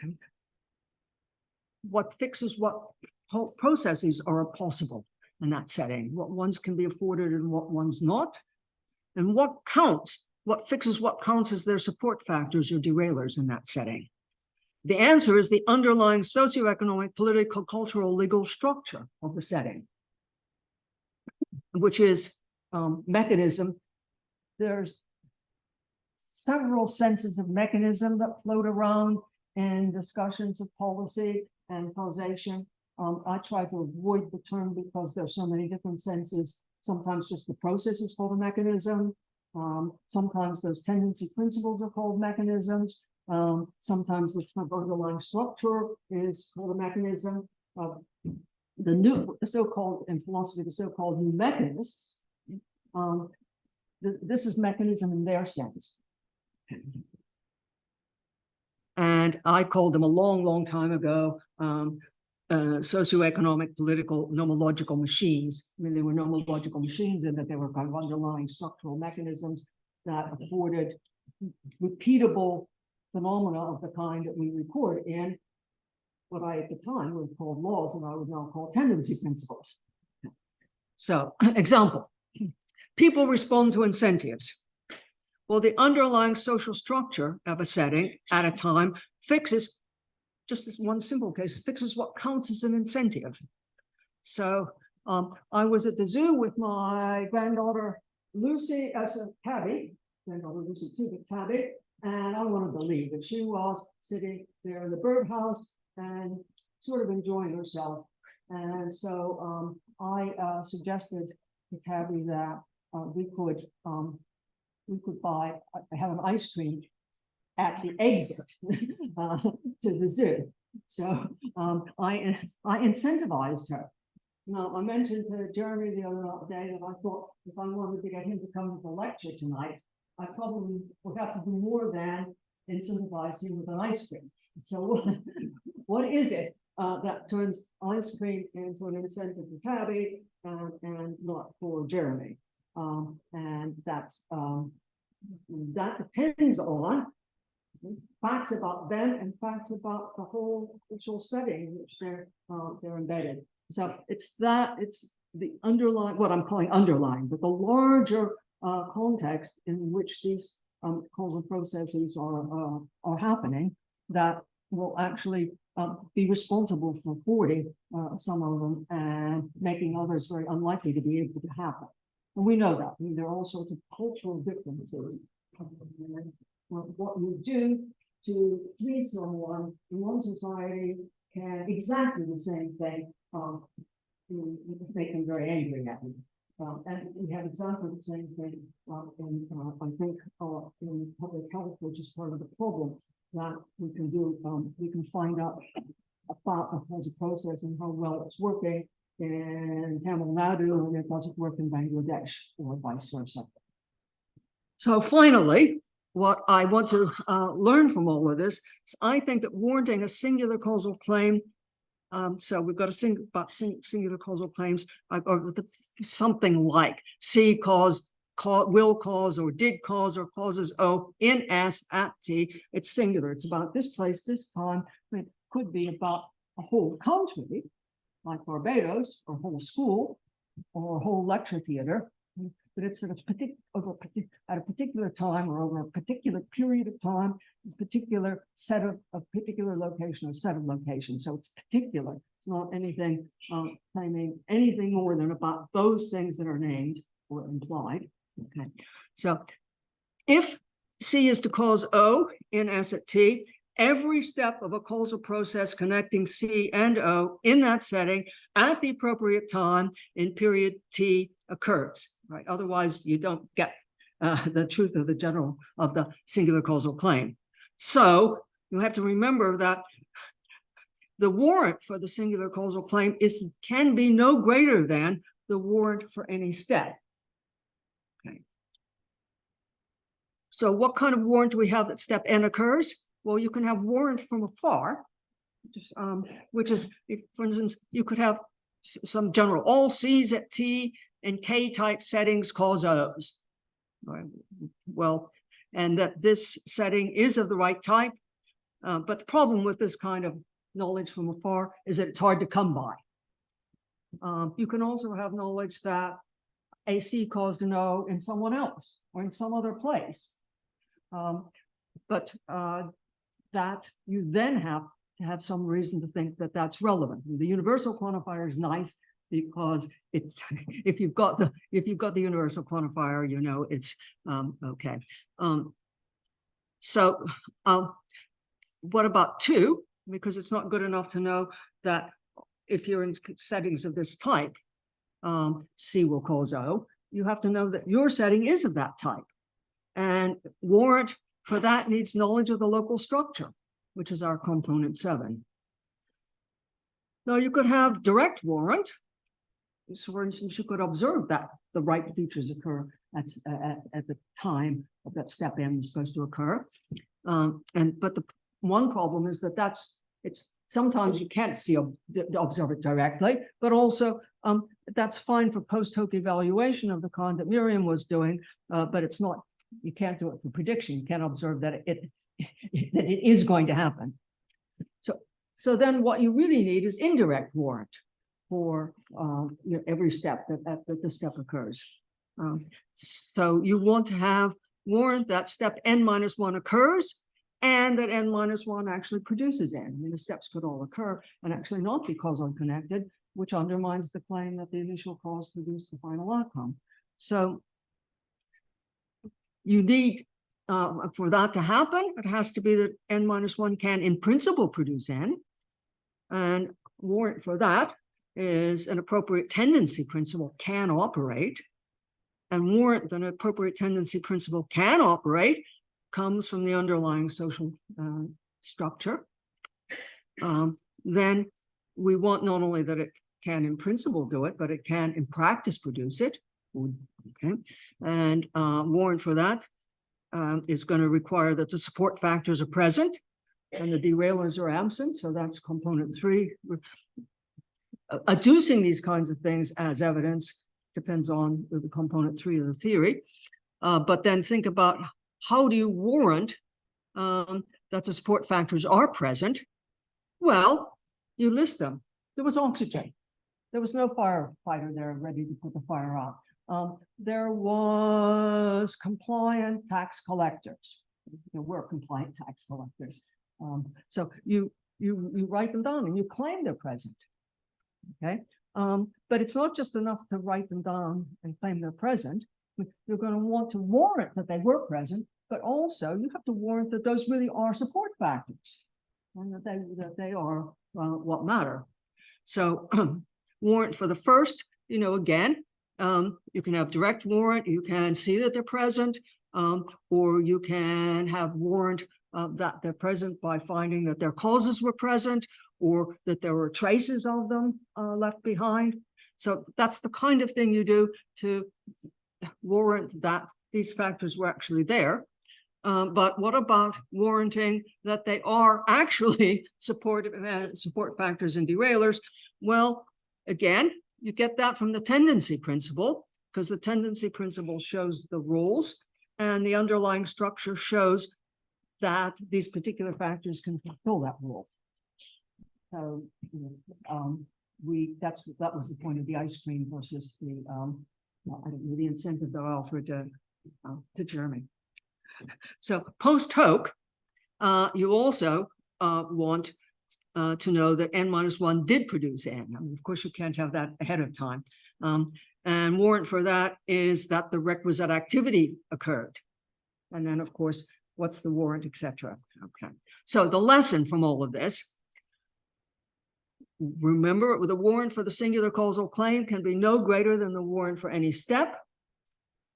Okay. What fixes what processes are possible in that setting? What ones can be afforded and what ones not? And what fixes what counts as their support factors or derailers in that setting? The answer is the underlying socioeconomic, political, cultural, legal structure of the setting, which is mechanism. There's several senses of mechanism that float around in discussions of policy and causation. I try to avoid the term because there's so many different senses. Sometimes just the process is called a mechanism. Sometimes those tendency principles are called mechanisms. Sometimes the underlying structure is called a mechanism. The so-called, in philosophy, the so-called new mechanists, this is mechanism in their sense. And I called them a long, long time ago socioeconomic, political, nomological machines. I mean, they were nomological machines in that they were kind of underlying structural mechanisms that afforded repeatable phenomena of the kind that we record in what I at the time would call laws and I would now call tendency principles. So, example, people respond to incentives. Well, the underlying social structure of a setting at a time fixes, just this one simple case, fixes what counts as an incentive. So I was at the zoo with my granddaughter Lucy as a tabby, granddaughter Lucy too, but tabby, and I wanted to leave, but she was sitting there in the birdhouse and sort of enjoying herself. And so I suggested to tabby that we could have an ice cream at the exit to the zoo. So I incentivized her. Now, I mentioned to Jeremy the other day that I thought if I wanted to get him to come to the lecture tonight, I probably would have to do more than incentivize him with an ice cream. So what is it that turns ice cream into an incentive for Tabby and not for Jeremy? And that's that depends on facts about them and facts about the whole social setting in which they're embedded. So it's the underlying, what I'm calling underlying, but the larger context in which these causal processes are happening that will actually be responsible for affording some of them and making others very unlikely to be able to happen. And we know that. I mean, there are all sorts of cultural differences. What you do to please someone in one society can exactly the same thing make them very angry at you. And we have exactly the same thing I think in public health, which is part of the problem that we can do. We can find out about the causal process and how well it's working in Tamil Nadu and it doesn't work in Bangladesh or vice versa. So finally, what I want to learn from all of this is I think that warranting a singular causal claim, so we've got to about singular causal claims, or something like C caused, will cause, or did cause, or causes O in S at T. It's singular. It's about this place, this time. It could be about a whole country, like Barbados, or a whole school, or a whole lecture theater. But it's at a particular time or over a particular period of time, a particular set of particular location or set of locations. So it's particular. It's not anything claiming anything more than about those things that are named or implied. Okay. So if C is to cause O in S at T, every step of a causal process connecting C and O in that setting at the appropriate time in period T occurs, right? Otherwise, you don't get the truth of the singular causal claim. So you have to remember that the warrant for the singular causal claim can be no greater than the warrant for any step. Okay. So what kind of warrant do we have that step N occurs? Well, you can have warrant from afar, which is, for instance, you could have some general, all C's at T and K type settings cause O's. Right. Well, and that this setting is of the right type. But the problem with this kind of knowledge from afar is that it's hard to come by. You can also have knowledge that AC caused an O in someone else or in some other place. But that you then have to have some reason to think that that's relevant. The universal quantifier is nice because it's if you've got the universal quantifier, you know it's okay. So what about 2? Because it's not good enough to know that if you're in settings of this type, C will cause O. You have to know that your setting is of that type. And warrant for that needs knowledge of the local structure, which is our component 7. Now you could have direct warrant. So for instance, you could observe that the right features occur at the time of that step N is supposed to occur. But the one problem is that it's sometimes you can't observe it directly, but also that's fine for post hoc evaluation of the kind that Miriam was doing, but it's not, you can't do it for prediction. You can't observe that it is going to happen. So then what you really need is indirect warrant for every step that the step occurs. So you want to have warrant that step N-1 occurs and that N-1 actually produces N. I mean, the steps could all occur and actually not be causally connected, which undermines the claim that the initial cause produced the final outcome. So you need, for that to happen, it has to be that N-1 can in principle produce N. And warrant for that is an appropriate tendency principle can operate. And warrant that an appropriate tendency principle can operate comes from the underlying social structure. Then we want not only that it can in principle do it, but it can in practice produce it. Okay, and warrant for that is going to require that the support factors are present and the derailers are absent. So that's component 3. Adducing these kinds of things as evidence depends on the component 3 of the theory. But then think about how do you warrant that the support factors are present? Well, you list them. There was oxygen. There was no firefighter there ready to put the fire out. There was compliant tax collectors. There were compliant tax collectors. So you write them down and you claim they're present. Okay, but it's not just enough to write them down and claim they're present. You're going to want to warrant that they were present, but also you have to warrant that those really are support factors and that they are what matter. So warrant for the first, again, you can have direct warrant, you can see that they're present, or you can have warrant that they're present by finding that their causes were present or that there were traces of them left behind. So that's the kind of thing you do to warrant that these factors were actually there. But what about warranting that they are actually support factors and derailers? Well, again, you get that from the tendency principle, because the tendency principle shows the rules and the underlying structure shows that these particular factors can fulfill that rule. So that was the point of the ice cream versus the I don't know, the incentive that I offered to Jeremy. So post hoc, you also want to know that N-1 did produce N. I mean, of course, you can't have that ahead of time. And warrant for that is that the requisite activity occurred. And then, of course, what's the warrant, etc. Okay. So the lesson from all of this, remember, the warrant for the singular causal claim can be no greater than the warrant for any step.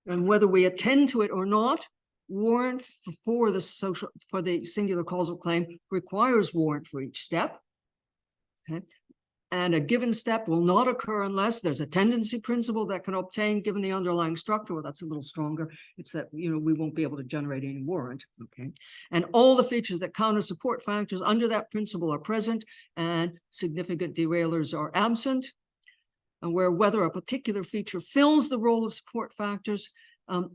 And whether we attend to it or not, warrant for the singular causal claim requires warrant for each step. Okay. And a given step will not occur unless there's a tendency principle that can obtain given the underlying structure. Well, that's a little stronger. It's that, we won't be able to generate any warrant. Okay. And all the features that counter support factors under that principle are present and significant derailers are absent. And where whether a particular feature fills the role of support factors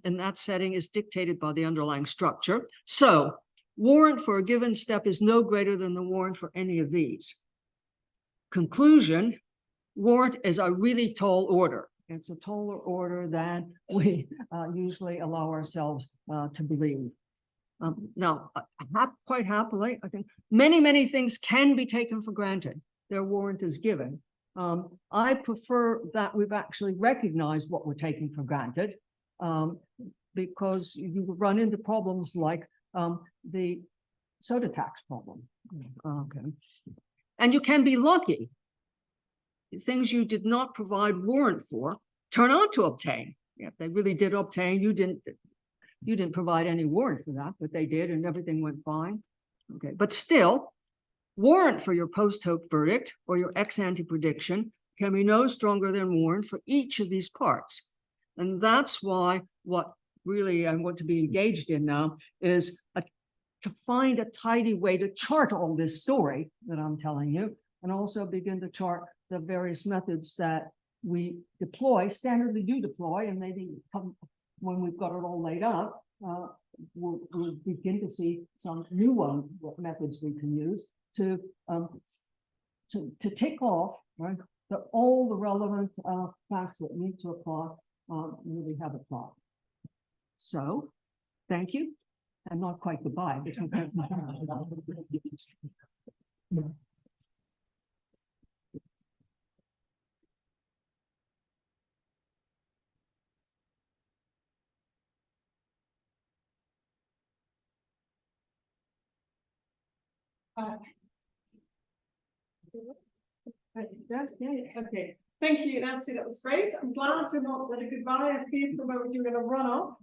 in that setting is dictated by the underlying structure. So warrant for a given step is no greater than the warrant for any of these. Conclusion, warrant is a really tall order. It's a taller order than we usually allow ourselves to believe. Now, quite happily, I think many things can be taken for granted. Their warrant is given. I prefer that we've actually recognized what we're taking for granted, because you run into problems like the soda tax problem. Okay. And you can be lucky. Things you did not provide warrant for turn out to obtain. Yeah, they really did obtain. You didn't provide any warrant for that, but they did, and everything went fine. Okay, but still, warrant for your post hoc verdict or your ex ante prediction can be no stronger than warrant for each of these parts. And that's why what really I want to be engaged in now is to find a tidy way to chart all this story that I'm telling you, and also begin to chart the various methods that we standardly do deploy, and maybe when we've got it all laid out, we'll begin to see some new methods we can use to tick off, right, all the relevant facts that need to apply, really have applied. So, thank you. And not quite goodbye. Okay. Thank you, Nancy. That was great. I'm glad you're not let a goodbye. I feared for a moment you were going to run off.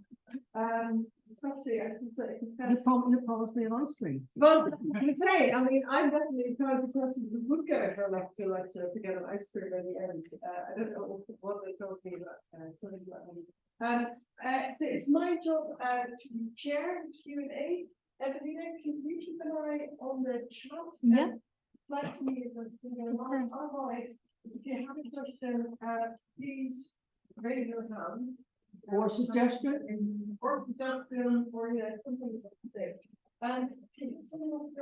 Especially, I think that You promised me an ice cream. Well, I say, I mean, I'm definitely the kind of person who would go for a lecture to get an ice cream at the end. I don't know what they told me, but so it's my job to chair Q&A. Evelina, can you keep an eye on the chat? Yeah. Flag to me otherwise, if you have a question, please raise your hand. Or suggestion? Or something to say. And someone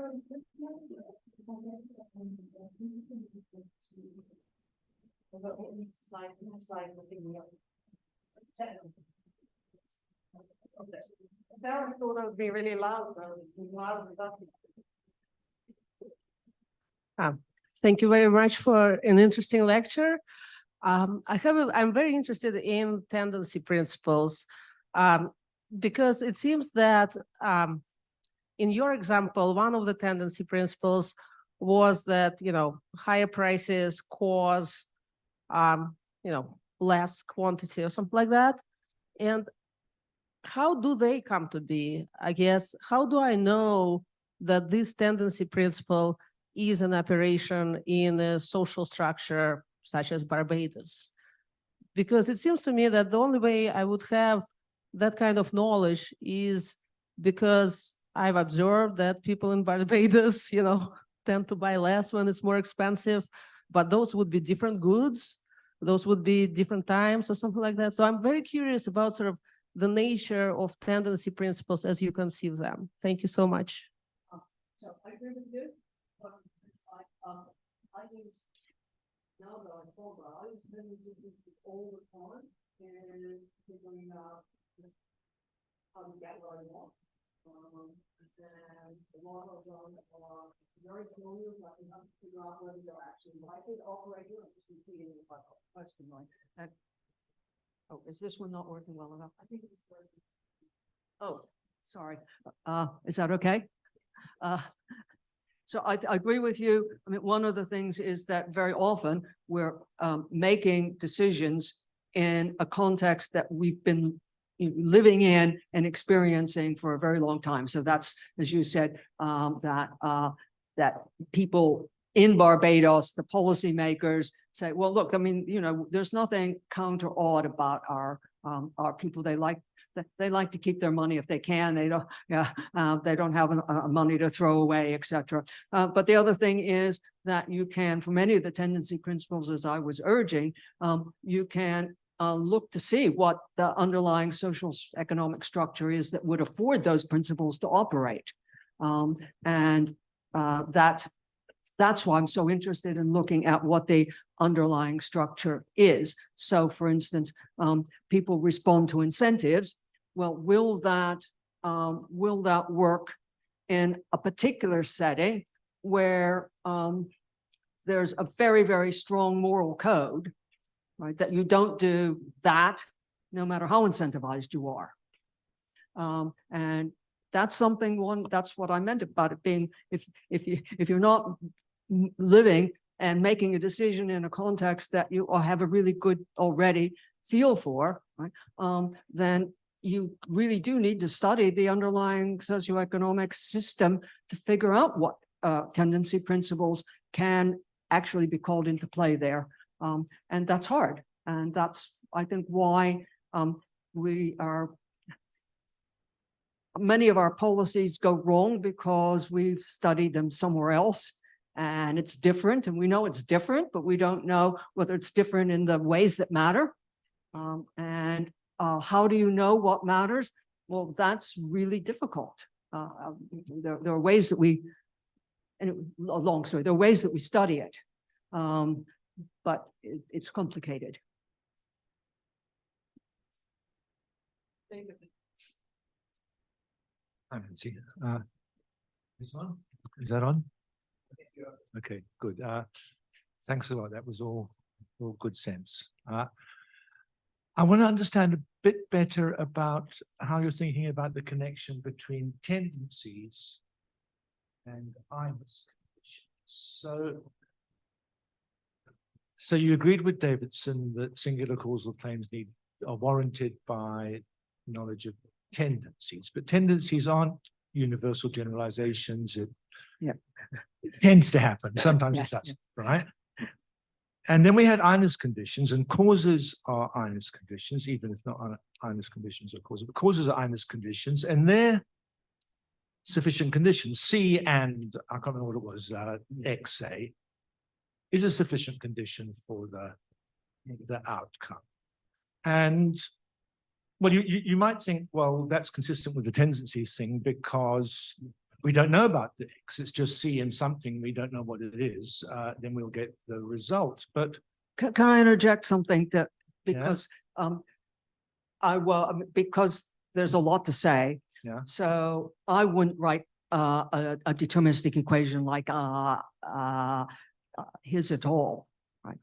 Darren thought I was being really loud. Thank you very much for an interesting lecture. I'm very interested in tendency principles because it seems that in your example, one of the tendency principles was that, higher prices cause, less quantity or something like that. And how do they come to be? I guess, how do I know that this tendency principle is an operation in a social structure such as Barbados? Because it seems to me that the only way I would have that kind of knowledge is because I've observed that people in Barbados, tend to buy less when it's more expensive, but those would be different goods. Those would be different times or something like that. So I'm very curious about sort of the nature of tendency principles as you conceive them. Thank you so much. So I agree with you. I use now that I'm older, I use tendency principles all the time, and figuring out how to get what I want. And a lot of them are very familiar, but we have to figure out whether they're actually likely to operate here. I'm just repeating the question line. Oh, is this one not working well enough? I think it's working. Oh, Sorry, is that okay? So I agree with you. I mean, one of the things is that very often we're making decisions in a context that we've been living in and experiencing for a very long time. So that's, as you said, that people in Barbados, the policymakers say, well, look, I mean, there's nothing counter-odd about our people. They like to keep their money if they can. They don't, they don't have money to throw away, etc. But the other thing is that you can, for many of the tendency principles, as I was urging, you can look to see what the underlying social economic structure is that would afford those principles to operate. That's why I'm so interested in looking at what the underlying structure is. So, for instance, people respond to incentives. Well, will that work in a particular setting where there's a very, very strong moral code, right? That you don't do that, no matter how incentivized you are. And that's something. That's what I meant about it being. If you're not living and making a decision in a context that you have a really good already feel for, right? Then you really do need to study the underlying socioeconomic system to figure out what tendency principles can actually be called into play there. And that's hard. And that's, I think, why many of our policies go wrong, because we've studied them somewhere else. And it's different, and we know it's different, but we don't know whether it's different in the ways that matter. How do you know what matters? Well, that's really difficult. There are ways that we, and a long story, there are ways that we study it, but it's complicated. David. Hi, Nancy. This one? Is that on? Okay, good. Thanks a lot. That was all good sense. I want to understand a bit better about how you're thinking about the connection between tendencies and Imus conditions. So you agreed with Davidson that singular causal claims are warranted by knowledge of tendencies, but tendencies aren't universal generalizations. It tends to happen. Sometimes it doesn't, right? And then we had Inus conditions, and causes are Inus conditions, even if not Inus conditions are causes, but causes are Inus conditions, and they're sufficient conditions. C and, I can't remember what it was, X, say, is a sufficient condition for the outcome. And well, you might think, well, that's consistent with the tendencies thing, because we don't know about the X. It's just C and something, we don't know what it is. Then we'll get the result. But can I interject something that, because because there's a lot to say. Yeah. So I wouldn't write a deterministic equation like his at all, right?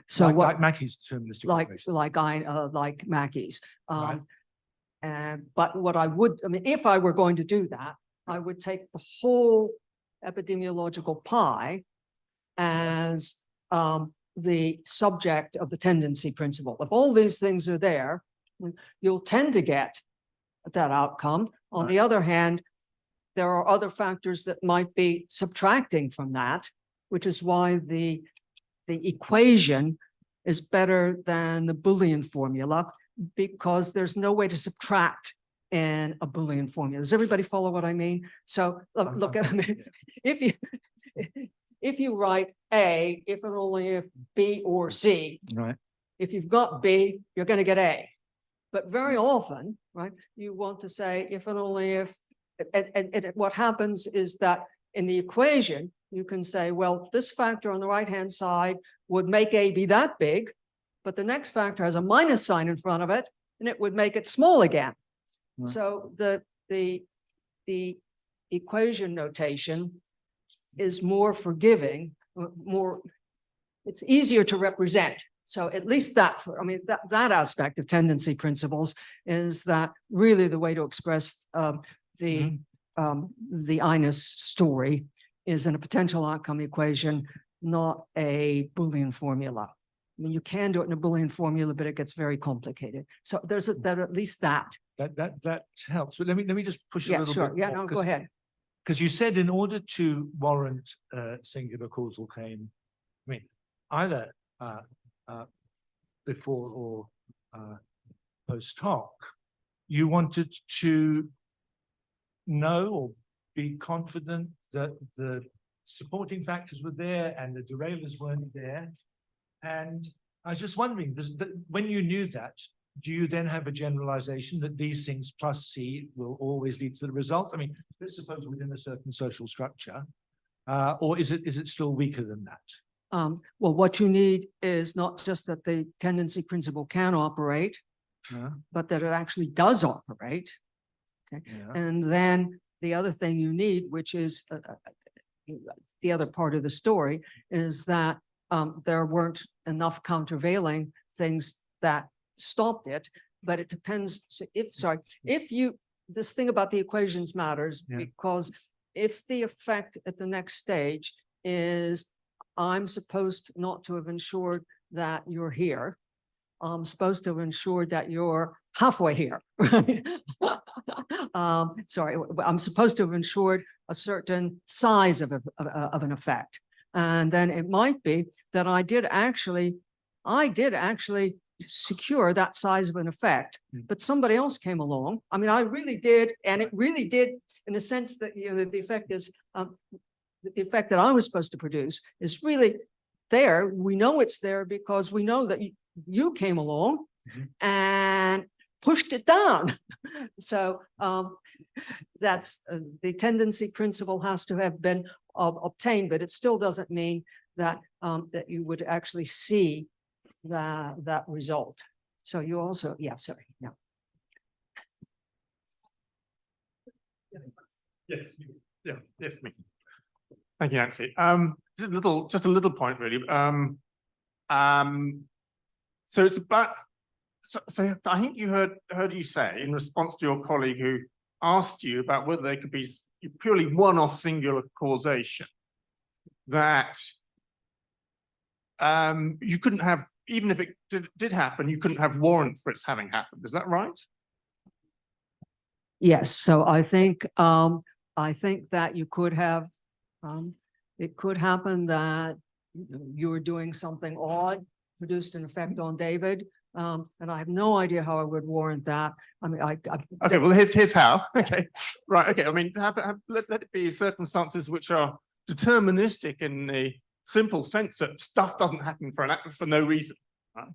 So like Mackey's deterministic equation. like Mackey's. Right. But what I would, I mean, if I were going to do that, I would take the whole epidemiological pie as the subject of the tendency principle. If all these things are there, you'll tend to get that outcome. On the other hand, there are other factors that might be subtracting from that, which is why the equation is better than the Boolean formula, because there's no way to subtract in a Boolean formula. Does everybody follow what I mean? So look at me. If you write A, if and only if B or C, right? If you've got B, you're going to get A. But very often, right, you want to say if and only if, and what happens is that in the equation, you can say, well, this factor on the right-hand side would make A be that big, but the next factor has a minus sign in front of it, and it would make it small again. Right. So the equation notation is more forgiving, it's easier to represent. So at least that, I mean, that aspect of tendency principles is that really the way to express the Inus story is in a potential outcome equation, not a Boolean formula. I mean, you can do it in a Boolean formula, but it gets very complicated. So there's at least that. That helps. But let me just push a Yeah, little sure. bit Yeah, more, no, go ahead. because you said in order to warrant a singular causal claim, I mean, either before or post hoc, you wanted to know or be confident that the supporting factors were there and the derailers weren't there. And I was just wondering, when you knew that, do you then have a generalization that these things plus C will always lead to the result? I mean, let's suppose within a certain social structure, or is it still weaker than that? Well, what you need is not just that the tendency principle can operate, but that it actually does operate. Okay. Yeah. And then the other thing you need, which is the other part of the story, is that there weren't enough countervailing things that stopped it. But it depends. So this thing about the equations matters, because if the effect at the next stage is I'm supposed not to have ensured that you're here, I'm supposed to have ensured that you're halfway here, right? I'm supposed to have ensured a certain size of an effect. And then it might be that I did actually secure that size of an effect, but somebody else came along. I mean, I really did, and it really did, in the sense that, you know, the effect is, the effect that I was supposed to produce is really there. We know it's there because we know that you came along and pushed it down. So that's the tendency principle has to have been obtained, but it still doesn't mean that that you would actually see that result. So you also, Yes, me. Thank you, Nancy. Just a little point, really. So it's about. So I think you heard you say in response to your colleague who asked you about whether there could be purely one-off singular causation, that you couldn't have, even if it did happen, you couldn't have warrant for its having happened. Is that right? yes. So I think that you could have, it could happen that you were doing something odd, produced an effect on David. And I have no idea how I would warrant that. I mean, okay, well, here's how. Okay, right. Okay, I mean, let it be circumstances which are deterministic in the simple sense that stuff doesn't happen for no reason. Right?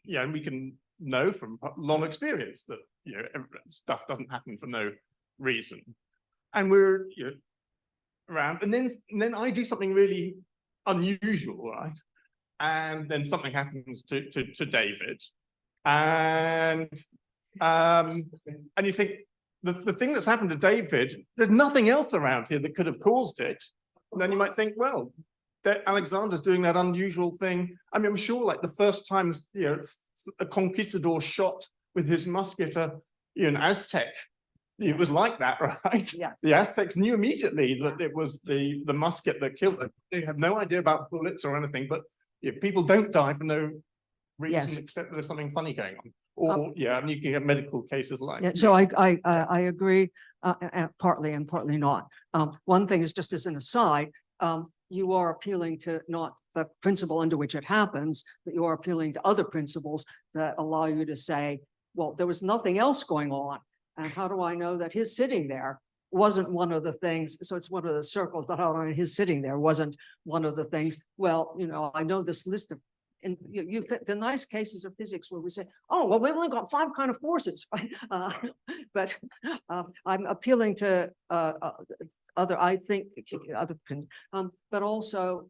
Yeah, and we can know from long experience that, you know, stuff doesn't happen for no reason, and we're, you know, around, and then I do something really unusual, right? And then something happens to David, and you think the thing that's happened to David, there's nothing else around here that could have caused it. And then you might think, well, that Alexander's doing that unusual thing. I mean, I'm sure, like the first time, you know, a conquistador shot with his musket, an Aztec, it was like that, right? Yeah. The Aztecs knew immediately that it was the musket that killed them. They had no idea about bullets or anything, but people don't die for no reason except there's something funny going on. Or I mean, you can have medical cases like. Yeah, so I agree, partly and partly not. One thing is, just as an aside, you are appealing to not the principle under which it happens, but you are appealing to other principles that allow you to say, well, there was nothing else going on. And how do I know that his sitting there wasn't one of the things? So it's one of the circles, but how do I know his sitting there wasn't one of the things? Well, you know, I know this list of, and the nice cases of physics where we say, oh, well, we've only got 5 kind of forces, right? But I'm appealing to other, I think, other, but also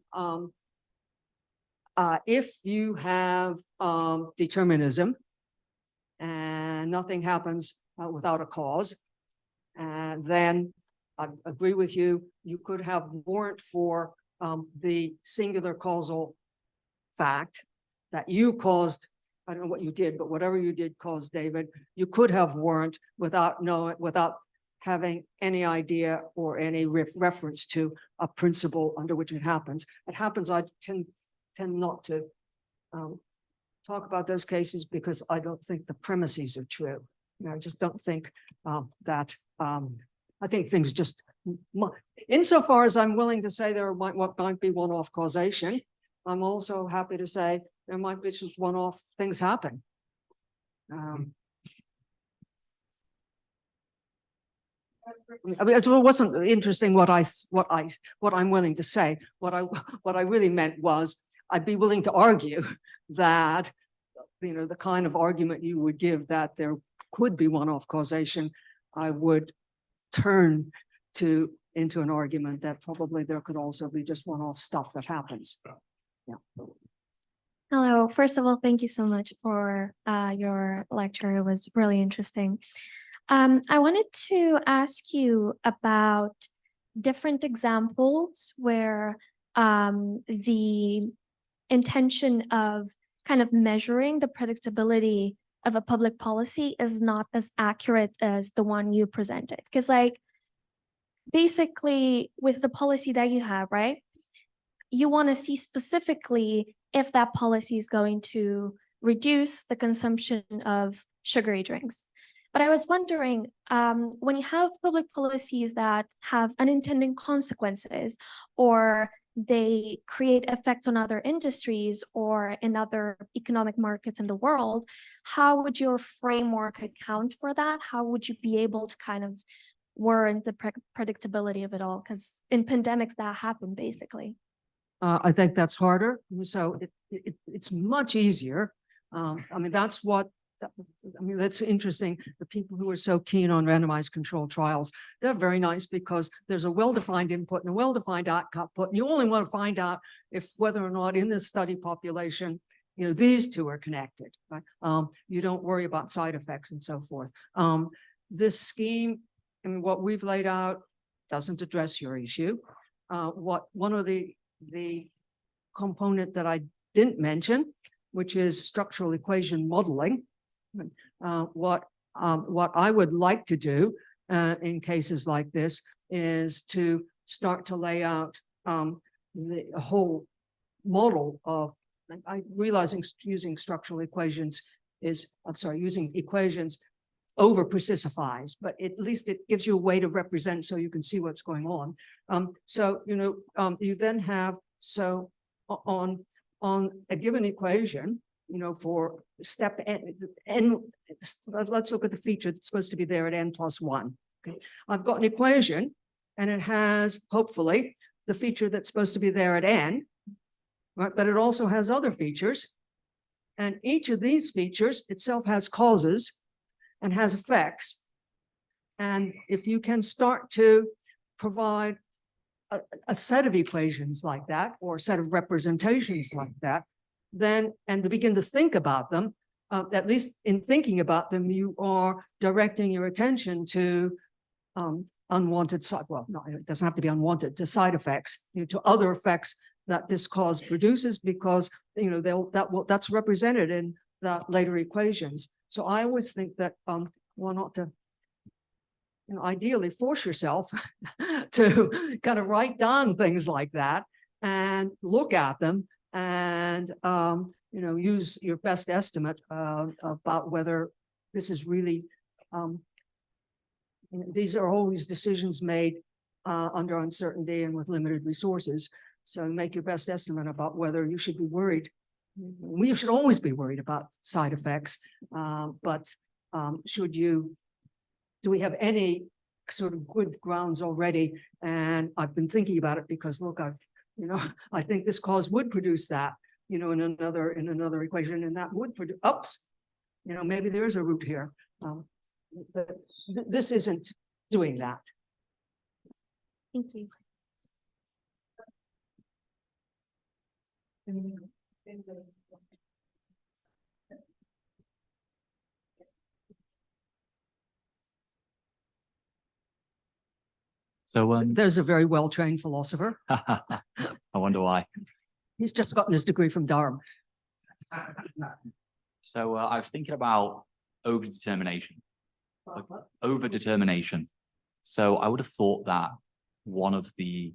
if you have determinism and nothing happens without a cause, and then I agree with you, you could have warrant for the singular causal fact, that you caused, I don't know what you did, but whatever you did caused David, you could have warrant without knowing, without having any idea or any reference to a principle under which it happens. It happens, I tend not to talk about those cases because I don't think the premises are true. You know, I just don't think that, I think things just, insofar as I'm willing to say there might be one-off causation, I'm also happy to say there might be just one-off things happen. I mean, it wasn't interesting what I'm willing to say. What I really meant was I'd be willing to argue that, you know, the kind of argument you would give that there could be one-off causation, I would turn into an argument that probably there could also be just one-off stuff that happens. Yeah. Hello. First of all, thank you so much for your lecture. It was really interesting. I wanted to ask you about different examples where the intention of kind of measuring the predictability of a public policy is not as accurate as the one you presented. Because like, basically with the policy that you have, right, you want to see specifically if that policy is going to reduce the consumption of sugary drinks. But I was wondering, when you have public policies that have unintended consequences, or they create effects on other industries or in other economic markets in the world, how would your framework account for that? How would you be able to kind of warrant the predictability of it all? Because in pandemics, that happened basically. I think that's harder. So it's much easier. I mean, that's interesting. The people who are so keen on randomized controlled trials, they're very nice because there's a well-defined input and a well-defined output. And you only want to find out if whether or not in this study population, you know, these two are connected, right? You don't worry about side effects and so forth. This scheme, I mean, what we've laid out doesn't address your issue. One of the component that I didn't mention, which is structural equation modeling. What I would like to do in cases like this is to start to lay out the whole model of, realizing using structural equations is, using equations over precisifies, but at least it gives you a way to represent so you can see what's going on. So, you know, you then have, so on a given equation, you know, for step n, let's look at the feature that's supposed to be there at n+1. Okay, I've got an equation and it has, hopefully, the feature that's supposed to be there at n, right? But it also has other features. And each of these features itself has causes and has effects. And if you can start to provide a set of equations like that, or a set of representations like that, then, and to begin to think about them, at least in thinking about them, you are directing your attention to unwanted side, well, no, it doesn't have to be unwanted, to side effects, you know, to other effects that this cause produces, because, you know, that's represented in the later equations. So I always think that one ought to, you know, ideally force yourself to kind of write down things like that and look at them and, you know, use your best estimate about whether this is really, you know, these are always decisions made under uncertainty and with limited resources. So make your best estimate about whether you should be worried. We should always be worried about side effects, but should you, do we have any sort of good grounds already? And I've been thinking about it because, look, you know, I think this cause would produce that, you know, in another equation, and that would produce, you know, maybe there is a root here. But this isn't doing that. Thank you. So There's a very well-trained philosopher. I wonder why. He's just gotten his degree from Durham. So I was thinking about overdetermination. Overdetermination. So I would have thought that one of the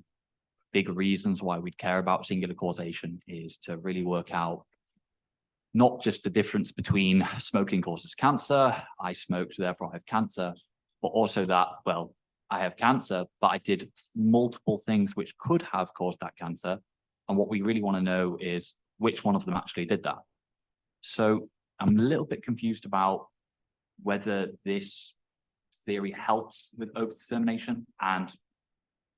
big reasons why we'd care about singular causation is to really work out not just the difference between smoking causes cancer, I smoked, therefore I have cancer, but also that, well, I have cancer, but I did multiple things which could have caused that cancer. And what we really want to know is which one of them actually did that. So I'm a little bit confused about whether this theory helps with overdetermination. And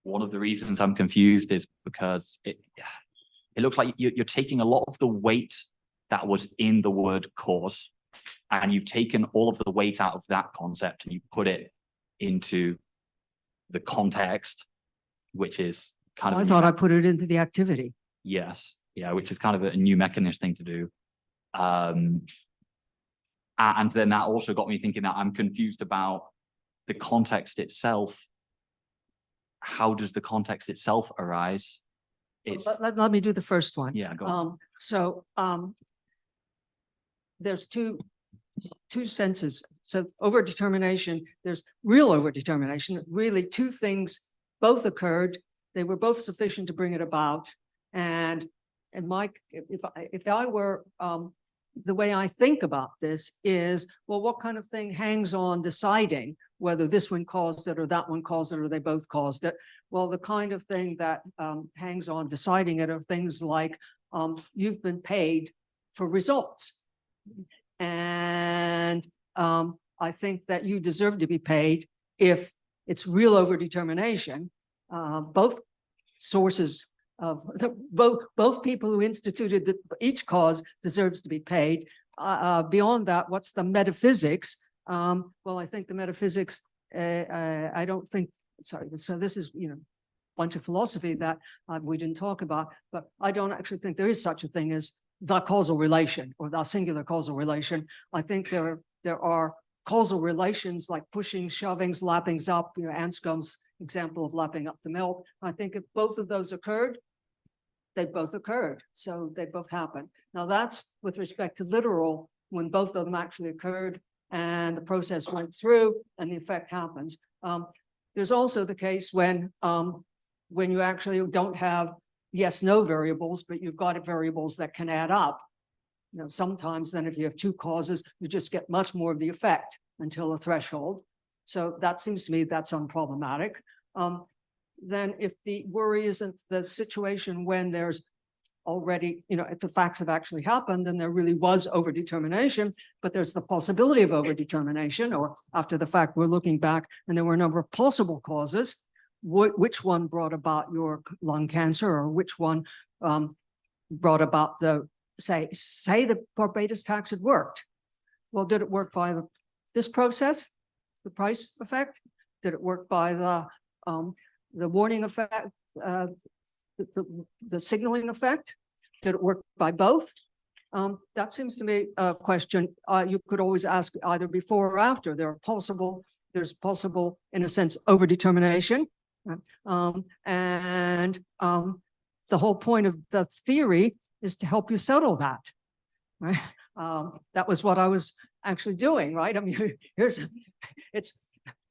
one of the reasons I'm confused is because it looks like you're taking a lot of the weight that was in the word cause, and you've taken all of the weight out of that concept and you put it into the context, which is kind of. I thought I put it into the activity. Yes. Yeah, which is kind of a new mechanist thing to do. And then that also got me thinking that I'm confused about the context itself. How does the context itself arise? It's Let me do the first one. yeah, go on. There's two senses. So overdetermination, there's real overdetermination. Really, two things both occurred. They were both sufficient to bring it about. And Mike, if I were the way I think about this is, well, what kind of thing hangs on deciding whether this one caused it or that one caused it or they both caused it? Well, the kind of thing that hangs on deciding it are things like you've been paid for results. And I think that you deserve to be paid if it's real overdetermination. Both sources of both people who instituted each cause deserves to be paid. Beyond that, what's the metaphysics? Well, I think the metaphysics, I don't think, sorry, so this is, a bunch of philosophy that we didn't talk about, but I don't actually think there is such a thing as the causal relation or the singular causal relation. I think there are causal relations like pushing, shovings, lappings up, Anscombe's example of lapping up the milk. I think if both of those occurred, they both occurred. So they both happened. Now that's with respect to literal, when both of them actually occurred and the process went through and the effect happens. There's also the case when you actually don't have yes, no variables, but you've got variables that can add up. Sometimes then if you have two causes, you just get much more of the effect until a threshold. So that seems to me that's unproblematic. Then if the worry isn't the situation when there's already, if the facts have actually happened, then there really was overdetermination, but there's the possibility of overdetermination, or after the fact, we're looking back and there were a number of possible causes. Which one brought about your lung cancer, or which one brought about say the Barbados tax had worked? Well, did it work by this process, the price effect? Did it work by the warning effect, the signaling effect? Did it work by both? That seems to me a question you could always ask either before or after. There's possible, in a sense, overdetermination. And the whole point of the theory is to help you settle that, right? That was what I was actually doing, right? I mean,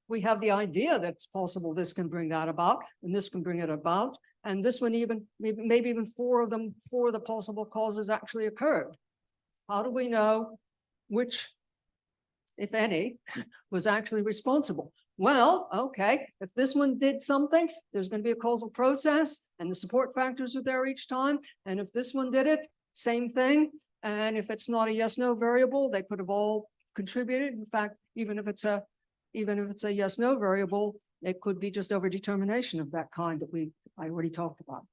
we have the idea that it's possible this can bring that about, and this can bring it about, and this one maybe even four of the possible causes actually occurred. How do we know which, if any, was actually responsible? Well, okay, if this one did something, there's going to be a causal process and the support factors are there each time. And if this one did it, same thing. And if it's not a yes, no variable, they could have all contributed. In fact, even if it's a yes, no variable, it could be just overdetermination of that kind that I already talked about.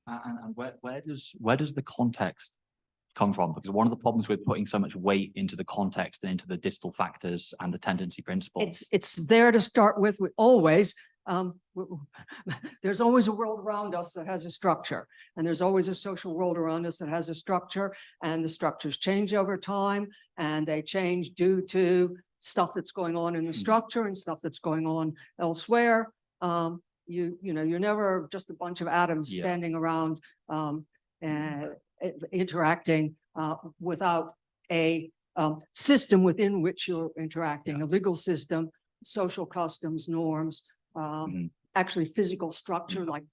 And where does the context come from? Because one of the problems with putting so much weight into the context and into the distal factors and the tendency principles. It's there to start with. We always, there's always a world around us that has a structure, and there's always a social world around us that has a structure, and the structures change over time, and they change due to stuff that's going on in the structure and stuff that's going on elsewhere. You're never just a bunch of atoms standing around interacting without a system within which you're interacting, a legal system, social customs, norms, actually physical structure, like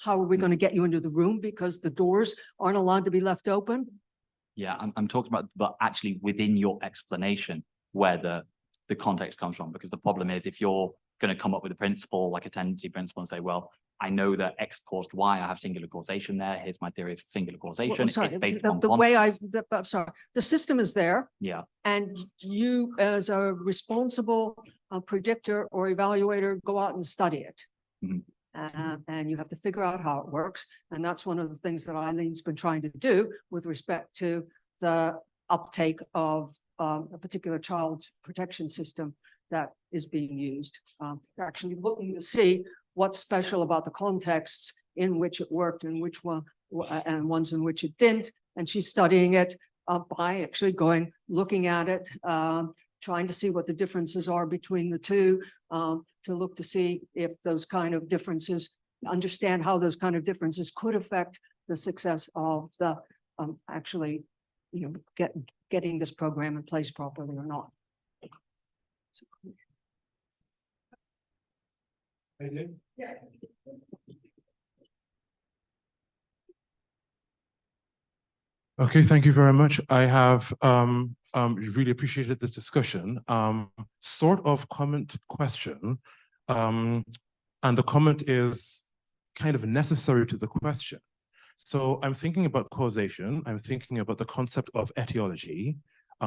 how are we going to get you into the room because the doors aren't allowed to be left open? Yeah, I'm talking about, but actually within your explanation where the context comes from, because the problem is if you're going to come up with a principle like a tendency principle and say, well, I know that X caused Y, I have singular causation there. Here's my theory of singular causation. Well, sorry, It's based the, on the way I'm sorry, the system is there. Yeah. And you, as a responsible predictor or evaluator, go out and study it. Mhm. And you have to figure out how it works. And that's one of the things that Eileen's been trying to do with respect to the uptake of a particular child protection system that is being used. They're actually looking to see what's special about the contexts in which it worked and which one and ones in which it didn't. And she's studying it by actually looking at it, trying to see what the differences are between the two, to look to see if those kind of differences, understand how those kind of differences could affect the success of the actually, getting this program in place properly or not. Okay, thank you very much. I have really appreciated this discussion. Sort of comment question, and the comment is kind of necessary to the question. So I'm thinking about causation. I'm thinking about the concept of etiology,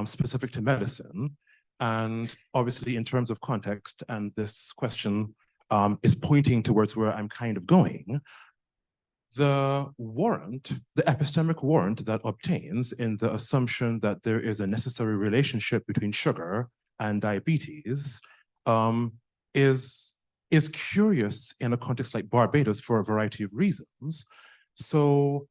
specific to medicine, and obviously in terms of context. And this question is pointing towards where I'm kind of going. The warrant, the epistemic warrant that obtains in the assumption that there is a necessary relationship between sugar and diabetes is curious in a context like Barbados for a variety of reasons. So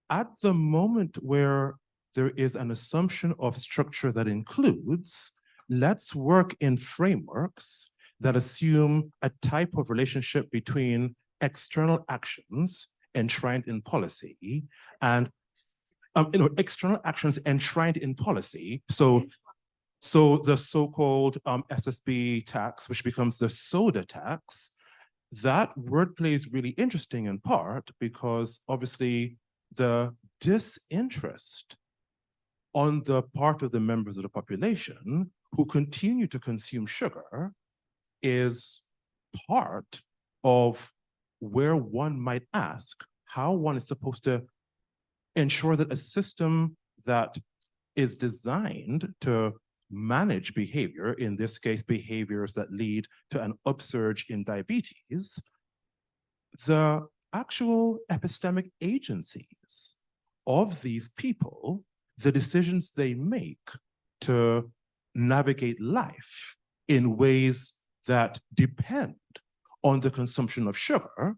at the moment where there is an assumption of structure that includes, let's work in frameworks that assume a type of relationship between external actions enshrined in policy and external actions enshrined in policy. So the so-called SSB tax, which becomes the soda tax, that wordplay is really interesting in part because obviously the disinterest on the part of the members of the population who continue to consume sugar is part of where one might ask how one is supposed to ensure that a system that is designed to manage behavior, in this case, behaviors that lead to an upsurge in diabetes, the actual epistemic agencies of these people, the decisions they make to navigate life in ways that depend on the consumption of sugar,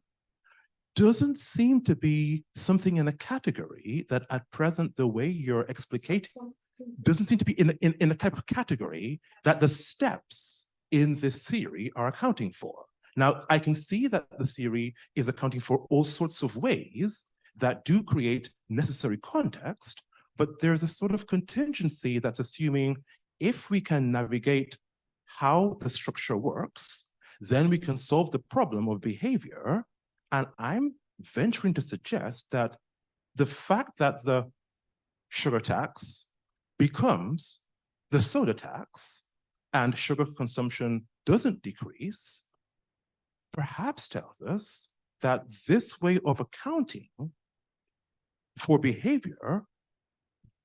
doesn't seem to be something in a category that at present, the way you're explicating, doesn't seem to be in a type of category that the steps in this theory are accounting for. Now, I can see that the theory is accounting for all sorts of ways that do create necessary context, but there's a sort of contingency that's assuming if we can navigate how the structure works, then we can solve the problem of behavior. And I'm venturing to suggest that the fact that the sugar tax becomes the soda tax and sugar consumption doesn't decrease, perhaps tells us that this way of accounting for behavior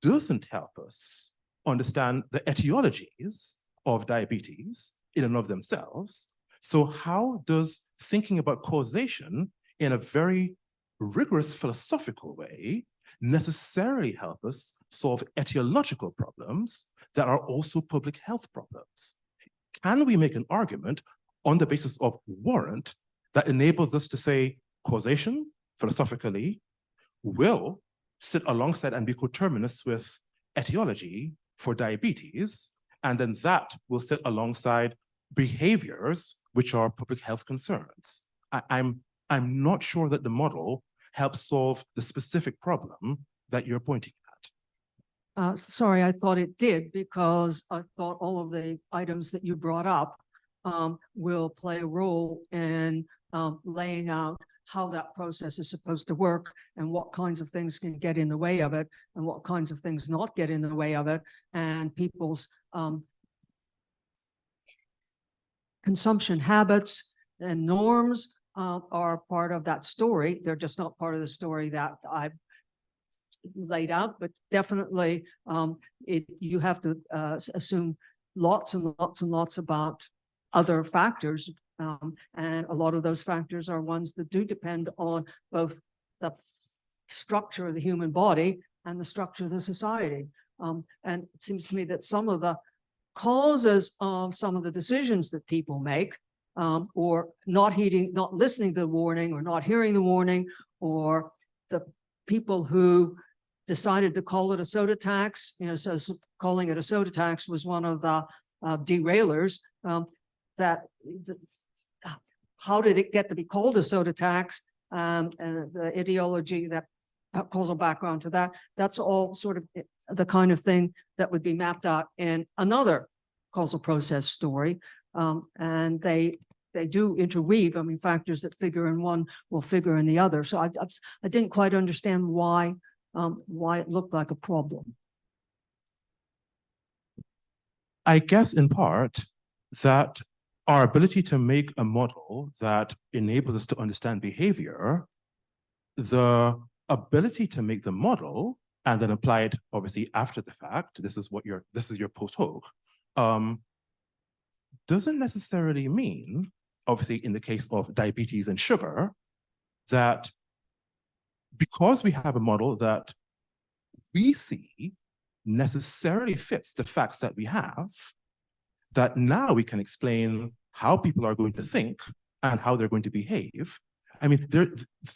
doesn't help us understand the etiologies of diabetes in and of themselves. So how does thinking about causation in a very rigorous philosophical way necessarily help us solve etiological problems that are also public health problems? Can we make an argument on the basis of warrant that enables us to say causation, philosophically, will sit alongside and be coterminous with etiology for diabetes, and then that will sit alongside behaviors which are public health concerns? I'm not sure that the model helps solve the specific problem that you're pointing at. Sorry, I thought it did because I thought all of the items that you brought up will play a role in laying out how that process is supposed to work and what kinds of things can get in the way of it and what kinds of things not get in the way of it, and people's consumption habits and norms are part of that story. They're just not part of the story that I've laid out, but definitely you have to assume lots and lots and lots about other factors. And a lot of those factors are ones that do depend on both the structure of the human body and the structure of the society. And it seems to me that some of the causes of some of the decisions that people make, or not listening to the warning, or not hearing the warning, or the people who decided to call it a soda tax, so calling it a soda tax was one of the derailers. How did it get to be called a soda tax? And the ideology, that causal background to that, that's all sort of the kind of thing that would be mapped out in another causal process story. And they do interweave. I mean, factors that figure in one will figure in the other. So I didn't quite understand why it looked like a problem. I guess in part that our ability to make a model that enables us to understand behavior, the ability to make the model and then apply it obviously after the fact, this is your post hoc, doesn't necessarily mean, obviously in the case of diabetes and sugar, that because we have a model that we see necessarily fits the facts that we have, that now we can explain how people are going to think and how they're going to behave. I mean,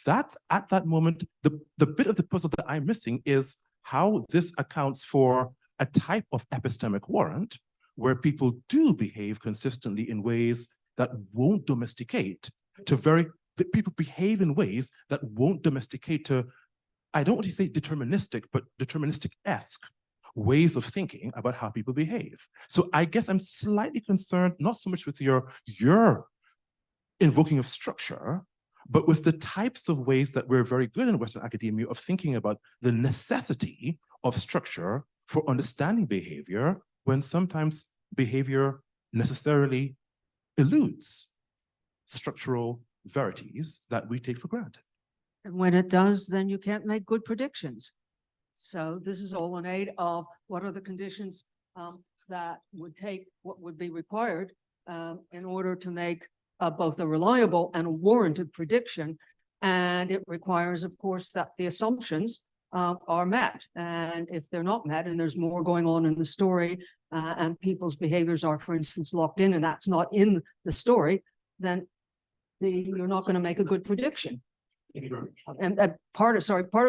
that's at that moment, the bit of the puzzle that I'm missing is how this accounts for a type of epistemic warrant where people do behave consistently in ways that won't domesticate that people behave in ways that won't domesticate to, I don't want to say deterministic, but deterministic-esque ways of thinking about how people behave. So I guess I'm slightly concerned, not so much with your invoking of structure, but with the types of ways that we're very good in Western academia of thinking about the necessity of structure for understanding behavior, when sometimes behavior necessarily eludes structural verities that we take for granted. And when it does, then you can't make good predictions. So this is all in aid of what are the conditions that what would be required in order to make both a reliable and a warranted prediction. And it requires, of course, that the assumptions are met. And if they're not met and there's more going on in the story and people's behaviors are, for instance, locked in and that's not in the story, then you're not going to make a good prediction. And part of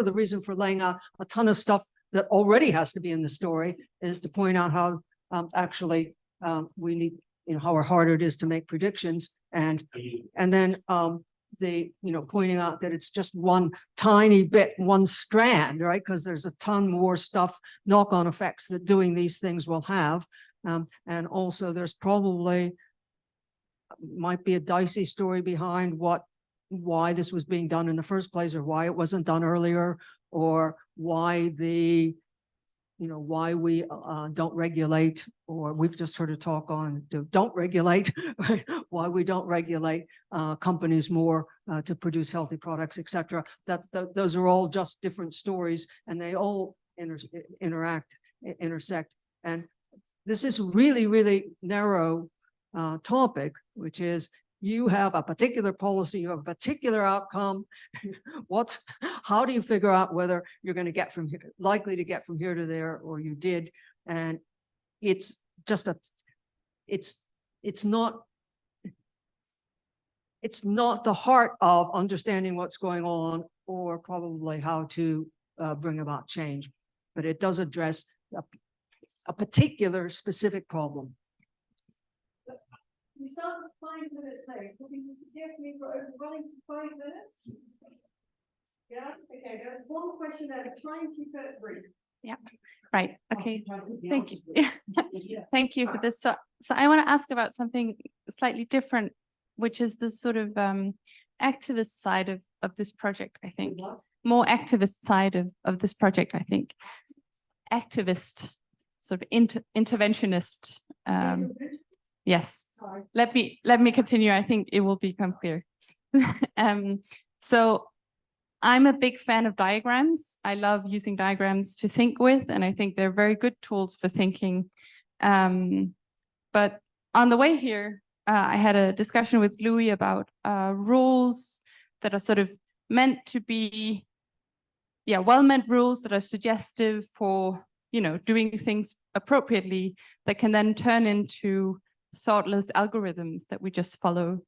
the reason for laying out a ton of stuff that already has to be in the story is to point out how actually we need, how hard it is to make predictions, and then pointing out that it's just one tiny bit, one strand, right? Because there's a ton more stuff, knock-on effects that doing these things will have, and also there's probably might be a dicey story behind why this was being done in the first place, or why it wasn't done earlier, or why why we don't regulate, or we've just heard a talk on don't regulate, right? Why we don't regulate companies more to produce healthy products, etc. Those are all just different stories, and they all intersect. And this is really, really narrow topic, which is you have a particular policy, you have a particular outcome. How do you figure out whether you're going to get from here, likely to get from here to there, or you did? And it's just it's not the heart of understanding what's going on, or probably how to bring about change, but it does address a particular specific problem. We started 5 minutes late. Will you forgive me for overrunning for 5 minutes? Yeah, okay, there's one question there, but try and keep it brief. Right, okay, thank you. Thank you for this. So I want to ask about something slightly different, which is the sort of activist side of this project, I think. More activist side of this project, I think. Activist, sort of interventionist. Yes, let me continue. I think it will become clear. So I'm a big fan of diagrams. I love using diagrams to think with, and I think they're very good tools for thinking. But on the way here, I had a discussion with Louis about rules that are sort of meant to be, well-meant rules that are suggestive for, doing things appropriately that can then turn into thoughtless algorithms that we just follow.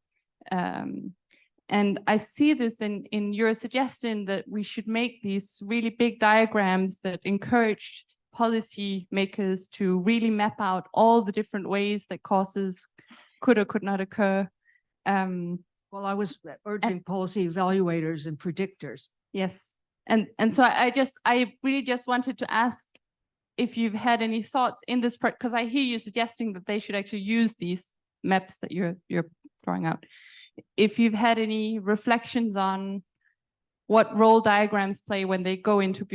And I see this in your suggestion that we should make these really big diagrams that encourage policy makers to really map out all the different ways that causes could or could not occur. Well, I was urging policy evaluators and predictors. Yes. And so I really just wanted to ask if you've had any thoughts in this part, because I hear you suggesting that they should actually use these maps that you're drawing out. If you've had any reflections on what role diagrams play when they go into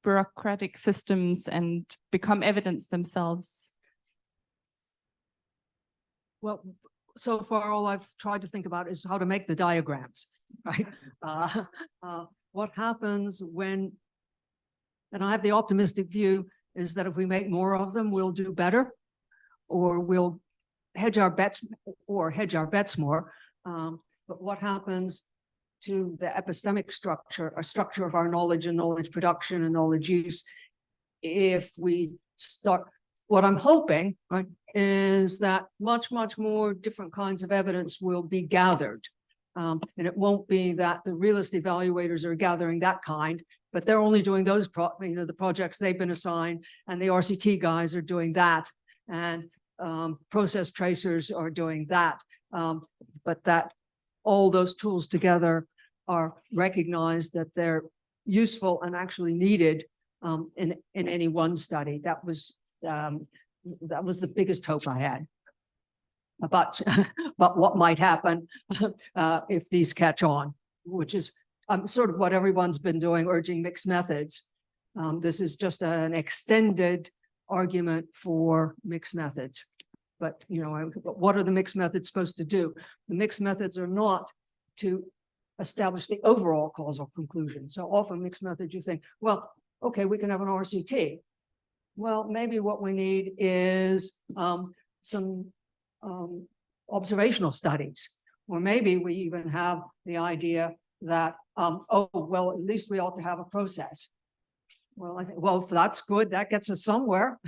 bureaucratic systems and become evidence themselves. Well, so far, all I've tried to think about is how to make the diagrams, right? What happens when, and I have the optimistic view, is that if we make more of them, we'll do better, or we'll hedge our bets more. But what happens to the epistemic structure, or structure of our knowledge and knowledge production and knowledge use, if we start, what I'm hoping, right, is that much more different kinds of evidence will be gathered. And it won't be that the realist evaluators are gathering that kind, but they're only doing those, the projects they've been assigned, and the RCT guys are doing that, and process tracers are doing that. But that all those tools together are recognized that they're useful and actually needed in any one study. That was the biggest hope I had. But what might happen if these catch on, which is sort of what everyone's been doing, urging mixed methods. This is just an extended argument for mixed methods. But what are the mixed methods supposed to do? The mixed methods are not to establish the overall causal conclusion. So often mixed methods, you think, well, okay, we can have an RCT. Well, maybe what we need is some observational studies, or maybe we even have the idea that, oh, well, at least we ought to have a process. Well, I think, well, if that's good, that gets us somewhere.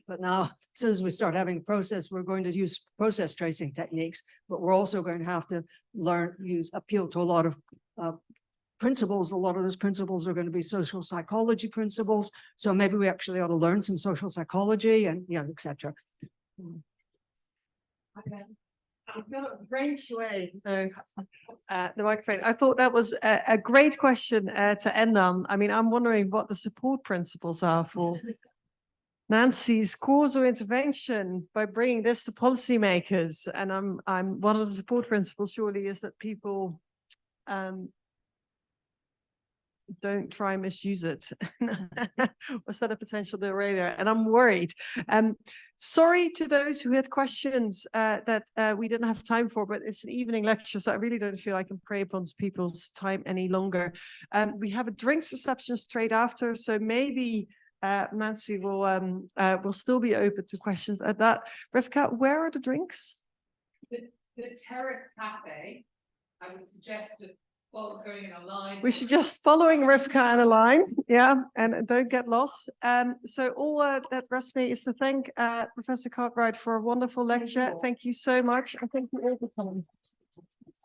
But now, as soon as we start having a process, we're going to use process tracing techniques, but we're also going to have to appeal to a lot of principles. A lot of those principles are going to be social psychology principles. So maybe we actually ought to learn some social psychology and, et cetera. Okay. I'm going to bring Shui the microphone. I thought that was a great question to end on. I mean, I'm wondering what the support principles are for Nancy's causal intervention by bringing this to policymakers. And I'm one of the support principles surely is that people don't try and misuse it or set a potential derailleur. And I'm worried. Sorry to those who had questions that we didn't have time for, but it's an evening lecture, so I really don't feel I can prey upon people's time any longer. We have a drinks reception straight after, so maybe Nancy will still be open to questions at that. Rivka, where are the drinks? The Terrace Cafe, I would suggest just going in a line. We should just following Rivka in a line, yeah, and don't get lost. So all that rests me is to thank Professor Cartwright for a wonderful lecture. Thank you so much, and thank you all for coming.